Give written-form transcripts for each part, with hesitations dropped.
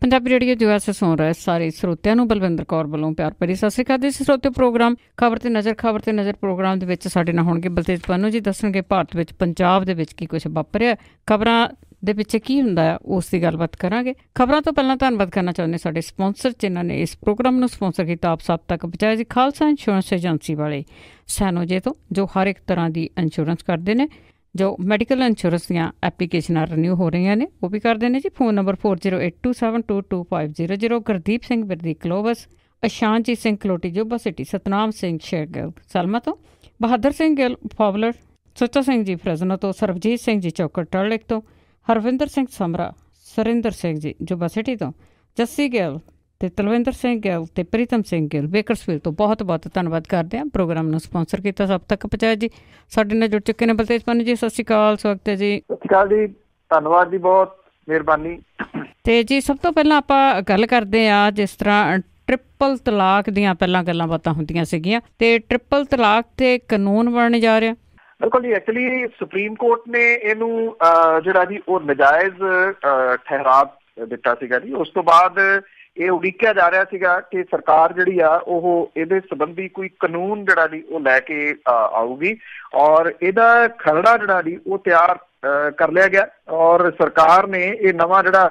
Punjabi radio ਦਿਵਸ ਸੁਣ ਰਹੇ ਸਾਰੇ ਸਰੋਤਿਆਂ ਨੂੰ ਬਲਵਿੰਦਰ ਕੌਰ ਵੱਲੋਂ ਪਿਆਰ ਭਰੀ ਸਤਿ ਸ਼੍ਰੀ ਅਕਾਲ ਜੀ। ਸਰੋਤੇ ਪ੍ਰੋਗਰਾਮ ਖਬਰ ਤੇ ਨਜ਼ਰ ਪ੍ਰੋਗਰਾਮ ਦੇ ਵਿੱਚ ਸਾਡੇ ਨਾਲ ਹੋਣਗੇ ਬਲਤੇਜ ਪੰਨੂ ਜੀ। ਦੱਸਣਗੇ ਭਾਰਤ ਵਿੱਚ ਪੰਜਾਬ ਦੇ ਵਿੱਚ ਕੀ ਕੁਛ ਵਾਪਰਿਆ, ਖਬਰਾਂ ਦੇ ਪਿੱਛੇ ਕੀ ਹੁੰਦਾ ਆ, ਉਸ ਦੀ ਗੱਲਬਾਤ ਕਰਾਂਗੇ। ਖਬਰਾਂ ਤੋਂ ਪਹਿਲਾਂ ਧੰਨਵਾਦ ਕਰਨਾ ਚਾਹੁੰਦੇ ਸਾਡੇ ਸਪੋਂਸਰ ਜਿਨ੍ਹਾਂ ਨੇ ਇਸ ਪ੍ਰੋਗਰਾਮ ਨੂੰ ਸਪੋਂਸਰ ਕੀਤਾ, ਆਪ ਸਭ ਤੱਕ ਪਹੁੰਚਾਇਆ ਜੀ। ਖਾਲਸਾ ਇੰਸ਼ੋਰੈਂਸ ਏਜੰਸੀ ਵਾਲੇ ਸੈਨੋਜੇ ਤੋਂ, ਜੋ ਹਰ ਇੱਕ ਤਰ੍ਹਾਂ ਦੀ ਇੰਸ਼ੋਰੈਂਸ ਕਰਦੇ ਨੇ। ਜੋ ਮੈਡੀਕਲ ਇੰਸ਼ੋਰੈਂਸ ਦੀਆਂ ਐਪਲੀਕੇਸ਼ਨਾਂ ਰੀਨਿਊ ਹੋ ਰਹੀਆਂ ਨੇ ਉਹ ਵੀ ਕਰਦੇ ਨੇ ਜੀ। Phone number 4082722500। ਗੁਰਦੀਪ ਸਿੰਘ ਬਿਰਦੀ ਕਲੋਵਸ, ਅਸ਼ਾਨਜੀਤ ਸਿੰਘ ਕਲੋਟੀ ਜੋਬਾ ਸਿਟੀ, ਸਤਨਾਮ ਸਿੰਘ ਸ਼ੇਰਗਿੱਲ ਸਲਮਾ ਤੋਂ, ਬਹਾਦਰ ਸਿੰਘ ਗਿੱਲ ਫਾਵਲਰ, ਸੁੱਚਾ ਸਿੰਘ ਜੀ ਫਰਜ਼ਨੋ ਤੋਂ, ਸਰਬਜੀਤ ਸਿੰਘ ਜੀ ਚੌਕਰ ਟਰਲਿਕ ਤੋਂ, ਹਰਵਿੰਦਰ ਸਿੰਘ ਸਮਰਾ, ਸਰਿੰਦਰ ਸਿੰਘ ਜੀ ਜੋਬਾ ਸਿਟੀ ਤੋਂ, ਜੱਸੀ ਗਿੱਲ ਅਤੇ ਤਲਵਿੰਦਰ ਸਿੰਘ ਗਿੱਲ ਅਤੇ ਪ੍ਰੀਤਮ ਸਿੰਘ ਗਿੱਲ ਬੇਕਰਸਫੀਲਡ ਤੋਂ ਬਹੁਤ ਬਹੁਤ ਧੰਨਵਾਦ ਕਰਦੇ ਹਾਂ। ਪ੍ਰੋਗਰਾਮ ਨੂੰ ਸਪੋਂਸਰ ਕੀਤਾ, ਸਭ ਤੱਕ ਪਹੁੰਚਾਇਆ ਜੀ। ਸਾਡੇ ਨਾਲ ਜੁੜ ਚੁੱਕੇ ਨੇ ਬਲਤੇਜ ਪੰਨੂ ਜੀ। ਸਤਿ ਸ਼੍ਰੀ ਅਕਾਲ, ਸਵਾਗਤ ਹੈ ਜੀ। ਸਤਿ ਸ਼੍ਰੀ ਅਕਾਲ ਜੀ, ਧੰਨਵਾਦ ਜੀ, ਬਹੁਤ ਮਿਹਰਬਾਨੀ। ਅਤੇ ਜੀ ਸਭ ਤੋਂ ਪਹਿਲਾਂ ਆਪਾਂ ਗੱਲ ਕਰਦੇ ਹਾਂ, ਜਿਸ ਤਰ੍ਹਾਂ ਟ੍ਰਿਪਲ ਤਲਾਕ ਦੀਆਂ ਪਹਿਲਾਂ ਗੱਲਾਂ ਬਾਤਾਂ ਹੁੰਦੀਆਂ ਸੀਗੀਆਂ ਅਤੇ ਟ੍ਰਿਪਲ ਤਲਾਕ 'ਤੇ ਕਾਨੂੰਨ ਬਣਨ ਜਾ ਰਿਹਾ। ਬਿਲਕੁਲ ਜੀ, ਐਕਚੁਅਲੀ ਸੁਪਰੀਮ ਕੋਰਟ ਨੇ ਇਹਨੂੰ ਜਿਹੜਾ ਜੀ ਉਹ ਨਜਾਇਜ਼ ਠਹਿਰਾ ਦਿੱਤਾ ਸੀਗਾ ਜੀ। ਉਸ ਤੋਂ ਬਾਅਦ ਇਹ ਉਡੀਕਿਆ ਜਾ ਰਿਹਾ ਸੀਗਾ ਕਿ ਸਰਕਾਰ ਜਿਹੜੀ ਆ ਉਹ ਇਹਦੇ ਸੰਬੰਧੀ ਕੋਈ ਕਾਨੂੰਨ ਜਿਹੜਾ ਜੀ ਉਹ ਲੈ ਕੇ ਆਊਗੀ ਔਰ ਇਹਦਾ ਖਰੜਾ ਜਿਹੜਾ ਜੀ ਉਹ ਤਿਆਰ ਕਰ ਲਿਆ ਗਿਆ ਔਰ ਸਰਕਾਰ ਨੇ ਇਹ ਨਵਾਂ ਜਿਹੜਾ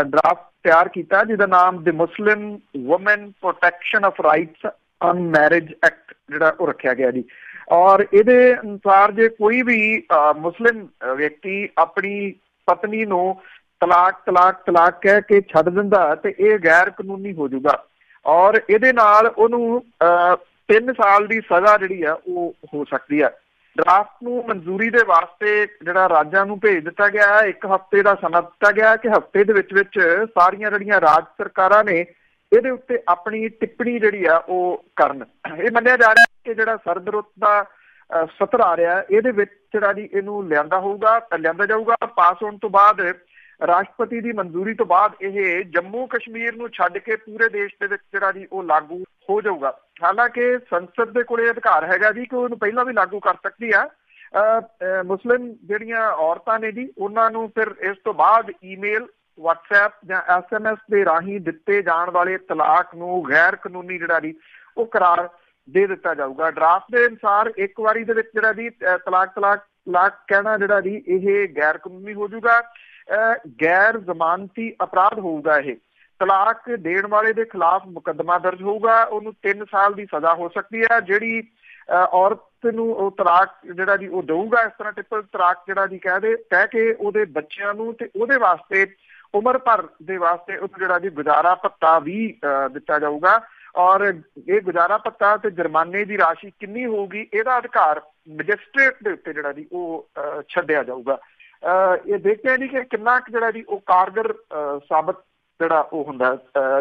ਡਰਾਫਟ ਤਿਆਰ ਕੀਤਾ ਜਿਹਦਾ ਨਾਮ the Muslim woman protection of rights on marriage act ਜਿਹੜਾ ਉਹ ਰੱਖਿਆ ਗਿਆ ਜੀ। ਔਰ ਇਹਦੇ ਅਨੁਸਾਰ ਜੇ ਕੋਈ ਵੀ ਮੁਸਲਿਮ ਵਿਅਕਤੀ ਆਪਣੀ ਪਤਨੀ ਨੂੰ ਤਲਾਕ ਕਹਿ ਕੇ ਛੱਡ ਦਿੰਦਾ ਤੇ ਇਹ ਗੈਰ ਕਾਨੂੰਨੀ ਹੋ ਜਾਊਗਾ ਔਰ ਇਹਦੇ ਨਾਲ ਉਹਨੂੰ 3 ਸਾਲ ਦੀ ਸਜ਼ਾ ਜਿਹੜੀ ਆ ਉਹ ਹੋ ਸਕਦੀ ਆ। ਡਰਾਫਟ ਨੂੰ ਮਨਜ਼ੂਰੀ ਦੇ ਵਾਸਤੇ ਜਿਹੜਾ ਰਾਜਾਂ ਨੂੰ ਭੇਜ ਦਿੱਤਾ ਗਿਆ, 1 ਹਫ਼ਤੇ ਦਾ ਸਮਾਂ ਦਿੱਤਾ ਗਿਆ ਕਿ ਹਫ਼ਤੇ ਦੇ ਵਿੱਚ ਸਾਰੀਆਂ ਜਿਹੜੀਆਂ ਰਾਜ ਸਰਕਾਰਾਂ ਨੇ ਇਹਦੇ ਉੱਤੇ ਆਪਣੀ ਟਿੱਪਣੀ ਜਿਹੜੀ ਆ ਉਹ ਕਰਨ। ਇਹ ਮੰਨਿਆ ਜਾ ਰਿਹਾ ਕਿ ਜਿਹੜਾ ਸਰਦ ਰੁੱਤ ਦਾ ਸਤਰ ਆ ਰਿਹਾ ਇਹਦੇ ਵਿੱਚ ਜਿਹੜਾ ਜੀ ਇਹਨੂੰ ਲਿਆਂਦਾ ਜਾਊਗਾ। ਪਾਸ ਹੋਣ ਤੋਂ ਬਾਅਦ ਰਾਸ਼ਟਰਪਤੀ ਦੀ ਮਨਜ਼ੂਰੀ ਤੋਂ ਬਾਅਦ ਇਹ ਜੰਮੂ ਕਸ਼ਮੀਰ ਨੂੰ ਛੱਡ ਕੇ ਪੂਰੇ ਦੇਸ਼ ਦੇ ਵਿੱਚ ਜਿਹੜਾ ਜੀ ਉਹ ਲਾਗੂ ਹੋ ਜਾਊਗਾ। ਹਾਲਾਂਕਿ ਸੰਸਦ ਦੇ ਕੋਲੇ ਅਧਿਕਾਰ ਹੈਗਾ ਜੀ ਕਿ ਉਹਨੂੰ ਪਹਿਲਾਂ ਵੀ ਲਾਗੂ ਕਰ ਸਕਦੀ ਆ। ਮੁਸਲਿਮ ਜਿਹੜੀਆਂ ਔਰਤਾਂ ਨੇ ਜੀ ਉਹਨਾਂ ਨੂੰ ਫਿਰ ਇਸ ਤੋਂ ਬਾਅਦ ਈਮੇਲ, ਵਟਸਐਪ ਜਾਂ SMS ਦੇ ਰਾਹੀਂ ਦਿੱਤੇ ਜਾਣ ਵਾਲੇ ਤਲਾਕ ਨੂੰ ਗੈਰ ਕਾਨੂੰਨੀ ਜਿਹੜਾ ਜੀ ਉਹ ਕਰਾਰ ਦੇ ਦਿੱਤਾ ਜਾਊਗਾ। ਡਰਾਫਟ ਦੇ ਅਨੁਸਾਰ ਇੱਕ ਵਾਰੀ ਦੇ ਵਿੱਚ ਜਿਹੜਾ ਜੀ ਤਲਾਕ ਕਹਿਣਾ ਜਿਹੜਾ ਜੀ ਇਹ ਗੈਰ ਕਾਨੂੰਨੀ ਹੋ ਜਾਊਗਾ, ਗੈਰ ਜ਼ਮਾਨਤੀ ਅਪਰਾਧ ਹੋਊਗਾ। ਇਹ ਤਲਾਕ ਦੇਣ ਵਾਲੇ ਦੇ ਖਿਲਾਫ ਮੁਕੱਦਮਾ ਦਰਜ ਹੋਊਗਾ, ਉਹਨੂੰ 3 ਸਾਲ ਦੀ ਸਜ਼ਾ ਹੋ ਸਕਦੀ ਹੈ। ਜਿਹੜੀ ਔਰਤ ਨੂੰ ਉਹ ਤਲਾਕ ਜਿਹੜਾ ਜੀ ਉਹ ਦਊਗਾ ਇਸ ਤਰ੍ਹਾਂ ਟ੍ਰਿਪਲ ਤਲਾਕ ਜਿਹੜਾ ਜੀ ਕਹਿ ਕੇ ਉਹਦੇ ਬੱਚਿਆਂ ਨੂੰ ਤੇ ਉਹਦੇ ਵਾਸਤੇ ਉਮਰ ਭਰ ਦੇ ਵਾਸਤੇ ਉਹਨੂੰ ਜਿਹੜਾ ਜੀ ਗੁਜ਼ਾਰਾ ਭੱਤਾ ਵੀ ਦਿੱਤਾ ਜਾਊਗਾ ਔਰ ਇਹ ਗੁਜ਼ਾਰਾ ਭੱਤਾ ਤੇ ਜੁਰਮਾਨੇ ਦੀ ਰਾਸ਼ੀ ਕਿੰਨੀ ਹੋਊਗੀ ਇਹਦਾ ਅਧਿਕਾਰ ਮੈਜਿਸਟ੍ਰੇਟ ਦੇ ਉੱਤੇ ਜਿਹੜਾ ਜੀ ਉਹ ਛੱਡਿਆ ਜਾਊਗਾ। ਇਹ ਦੇਖਿਆ ਜੀ ਕਿ ਕਿੰਨਾ ਕੁ ਜਿਹੜਾ ਜੀ ਉਹ ਕਾਰਗਰ ਸਾਬਤ ਜਿਹੜਾ ਉਹ ਹੁੰਦਾ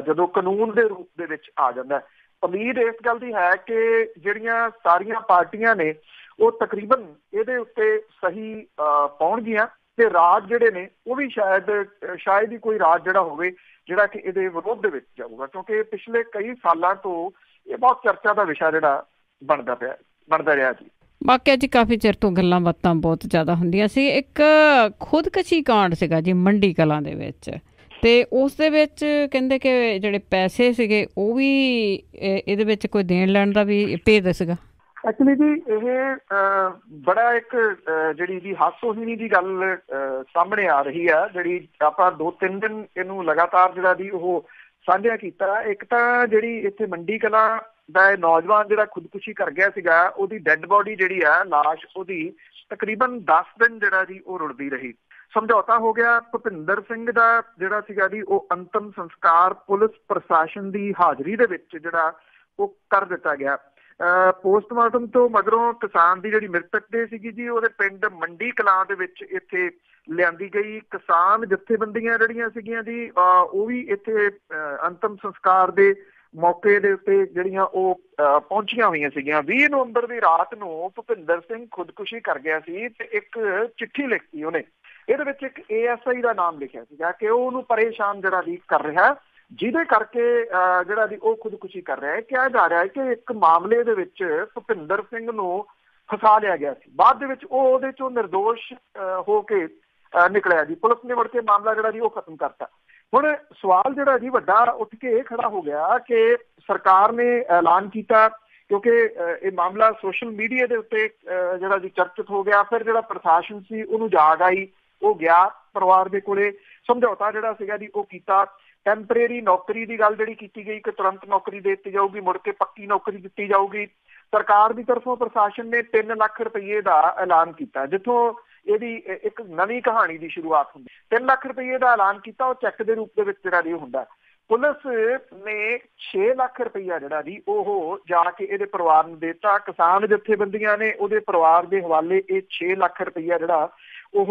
ਜਦੋਂ ਕਾਨੂੰਨ ਦੇ ਰੂਪ ਦੇ ਵਿੱਚ ਆ ਜਾਂਦਾ। ਉਮੀਦ ਇਸ ਗੱਲ ਦੀ ਹੈ ਕਿ ਜਿਹੜੀਆਂ ਸਾਰੀਆਂ ਪਾਰਟੀਆਂ ਨੇ ਉਹ ਤਕਰੀਬਨ ਇਹਦੇ ਉੱਤੇ ਸਹੀ ਪਾਉਣਗੀਆਂ ਤੇ ਰਾਜ ਜਿਹੜੇ ਨੇ ਉਹ ਵੀ ਸ਼ਾਇਦ ਹੀ ਕੋਈ ਰਾਜ ਜਿਹੜਾ ਹੋਵੇ ਜਿਹੜਾ ਕਿ ਇਹਦੇ ਵਿਰੋਧ ਦੇ ਵਿੱਚ ਜਾਊਗਾ, ਕਿਉਂਕਿ ਪਿਛਲੇ ਕਈ ਸਾਲਾਂ ਤੋਂ ਇਹ ਬਹੁਤ ਚਰਚਾ ਦਾ ਵਿਸ਼ਾ ਜਿਹੜਾ ਬਣਦਾ ਰਿਹਾ ਜੀ। ਵਾਕਿਆ ਜੀ ਕਾਫੀ ਚਿਰ ਤੋਂ ਗੱਲਾਂ ਬਾਤਾਂ ਬਹੁਤ ਜ਼ਿਆਦਾ ਹੁੰਦੀਆਂ ਸੀ। ਇੱਕ ਖੁਦਕਸ਼ੀ ਕਾਂਡ ਸੀਗਾ ਜੀ ਮੰਡੀ ਕਲਾਂ ਦੇ ਵਿੱਚ ਅਤੇ ਉਸ ਦੇ ਵਿੱਚ ਕਹਿੰਦੇ ਕਿ ਜਿਹੜੇ ਪੈਸੇ ਸੀਗੇ ਉਹ ਵੀ ਇਹਦੇ ਵਿੱਚ ਕੋਈ ਦੇਣ ਲੈਣ ਦਾ ਵੀ ਭੇਦ ਸੀਗਾ। ਐਕਚੁਅਲੀ ਜੀ ਇਹ ਬੜਾ ਇੱਕ ਜਿਹੜੀ ਜੀ ਹਾਸੋਹੀਣੀ ਦੀ ਗੱਲ ਸਾਹਮਣੇ ਆ ਰਹੀ ਆ, ਜਿਹੜੀ ਆਪਾਂ 2-3 ਦਿਨ ਇਹਨੂੰ ਲਗਾਤਾਰ ਜਿਹੜਾ ਜੀ ਉਹ ਸਾਂਝਾ ਕੀਤਾ। ਇੱਕ ਤਾਂ ਜਿਹੜੀ ਇੱਥੇ ਮੰਡੀ ਕਲਾਂ ਦਾ ਇਹ ਨੌਜਵਾਨ ਜਿਹੜਾ ਖੁਦਕੁਸ਼ੀ ਕਰ ਗਿਆ ਸੀਗਾ, ਉਹਦੀ ਡੈੱਡ ਬੋਡੀ ਜਿਹੜੀ ਆ ਲਾਸ਼ ਉਹਦੀ ਤਕਰੀਬਨ 10 ਦਿਨ ਜਿਹੜਾ ਜੀ ਉਹ ਰੁੜਦੀ ਰਹੀ। ਸਮਝੌਤਾ ਹੋ ਗਿਆ। ਭੁਪਿੰਦਰ ਸਿੰਘ ਦਾ ਜਿਹੜਾ ਸੀਗਾ ਜੀ ਉਹ ਅੰਤਮ ਸੰਸਕਾਰ ਪੁਲਿਸ ਪ੍ਰਸ਼ਾਸਨ ਦੀ ਹਾਜ਼ਰੀ ਦੇ ਵਿੱਚ ਜਿਹੜਾ ਉਹ ਕਰ ਦਿੱਤਾ ਗਿਆ। ਪੋਸਟਮਾਰਟਮ ਤੋਂ ਮਗਰੋਂ ਕਿਸਾਨ ਦੀ ਜਿਹੜੀ ਮ੍ਰਿਤਕ ਦੇ ਸੀਗੀ ਜੀ ਉਹਦੇ ਪਿੰਡ ਮੰਡੀ ਕਲਾਂ ਦੇ ਵਿੱਚ ਇੱਥੇ ਲਿਆਂਦੀ ਗਈ। ਕਿਸਾਨ ਜਥੇਬੰਦੀਆਂ ਜਿਹੜੀਆਂ ਸੀਗੀਆਂ ਜੀ ਉਹ ਵੀ ਇੱਥੇ ਅੰਤਮ ਸੰਸਕਾਰ ਦੇ ਮੌਕੇ ਦੇ ਉੱਤੇ ਜਿਹੜੀਆਂ ਉਹ ਪਹੁੰਚੀਆਂ ਹੋਈਆਂ ਸੀਗੀਆਂ। 20 ਨਵੰਬਰ ਦੀ ਰਾਤ ਨੂੰ ਭੁਪਿੰਦਰ ਸਿੰਘ ਖੁਦਕੁਸ਼ੀ ਕਰ ਗਿਆ ਸੀ ਤੇ ਇੱਕ ਚਿੱਠੀ ਲਿਖਤੀ ਉਹਨੇ। ਇਹਦੇ ਵਿੱਚ ਇੱਕ ASI ਦਾ ਨਾਮ ਲਿਖਿਆ ਸੀਗਾ ਕਿ ਉਹ ਉਹਨੂੰ ਪਰੇਸ਼ਾਨ ਜਿਹੜਾ ਜੀ ਕਰ ਰਿਹਾ, ਜਿਹਦੇ ਕਰਕੇ ਜਿਹੜਾ ਜੀ ਉਹ ਖੁਦਕੁਸ਼ੀ ਕਰ ਰਿਹਾ ਹੈ। ਕਿਹਾ ਜਾ ਰਿਹਾ ਹੈ ਕਿ ਇੱਕ ਮਾਮਲੇ ਦੇ ਵਿੱਚ ਭੁਪਿੰਦਰ ਸਿੰਘ ਨੂੰ ਫਸਾ ਲਿਆ ਗਿਆ ਸੀ, ਬਾਅਦ ਦੇ ਵਿੱਚ ਉਹ ਉਹਦੇ ਚੋਂ ਨਿਰਦੋਸ਼ ਹੋ ਕੇ ਨਿਕਲਿਆ ਜੀ। ਪੁਲਿਸ ਨੇ ਮੁੜ ਕੇ ਮਾਮਲਾ ਜਿਹੜਾ ਜੀ ਉਹ ਖਤਮ ਕਰਤਾ। ਹੁਣ ਸਵਾਲ ਜਿਹੜਾ ਜੀ ਵੱਡਾ ਉੱਠ ਕੇ ਇਹ ਖੜਾ ਹੋ ਗਿਆ ਕਿ ਸਰਕਾਰ ਨੇ ਐਲਾਨ ਕੀਤਾ, ਕਿਉਂਕਿ ਇਹ ਮਾਮਲਾ ਸੋਸ਼ਲ ਮੀਡੀਆ ਦੇ ਉੱਤੇ ਜਿਹੜਾ ਜੀ ਚਰਚਿਤ ਹੋ ਗਿਆ। ਫਿਰ ਜਿਹੜਾ ਪ੍ਰਸ਼ਾਸਨ ਸੀ ਉਹਨੂੰ ਜਾਗ ਆਈ, ਉਹ ਗਿਆ ਪਰਿਵਾਰ ਦੇ ਕੋਲੇ, ਸਮਝੌਤਾ ਜਿਹੜਾ ਸੀਗਾ ਜੀ ਉਹ ਕੀਤਾ। ਟੈਂਪਰੇਰੀ ਨੌਕਰੀ ਦੀ ਗੱਲ ਜਿਹੜੀ ਕੀਤੀ ਗਈ ਕਿ ਤੁਰੰਤ ਨੌਕਰੀ ਦੇ ਦਿੱਤੀ ਜਾਊਗੀ, ਮੁੜ ਕੇ ਪੱਕੀ ਨੌਕਰੀ ਦਿੱਤੀ ਜਾਊਗੀ। ਸਰਕਾਰ ਦੀ ਤਰਫੋਂ ਪ੍ਰਸ਼ਾਸਨ ਨੇ 3 ਲੱਖ ਰੁਪਏ ਦਾ ਐਲਾਨ ਕੀਤਾ, ਜਿੱਥੋਂ ਇਹਦੀ ਇੱਕ ਨਵੀਂ ਕਹਾਣੀ ਦੀ ਸ਼ੁਰੂਆਤ ਹੁੰਦੀ। 3 ਲੱਖ ਰੁਪਏ ਦਾ ਐਲਾਨ ਕੀਤਾ, ਉਹ ਚੈੱਕ ਦੇ ਰੂਪ ਦੇ ਵਿੱਚ ਜਿਹੜਾ ਜੀ ਹੁੰਦਾ। ਪੁਲਿਸ ਨੇ 6 ਲੱਖ ਰੁਪਈਆ ਜਿਹੜਾ ਜੀ ਉਹ ਜਾ ਕੇ ਇਹਦੇ ਪਰਿਵਾਰ ਨੂੰ ਦਿੱਤਾ। ਕਿਸਾਨ ਜਥੇਬੰਦੀਆਂ ਨੇ ਉਹਦੇ ਪਰਿਵਾਰ ਦੇ ਹਵਾਲੇ ਇਹ 6 ਲੱਖ ਰੁਪਈਆ ਜਿਹੜਾ ਉਹ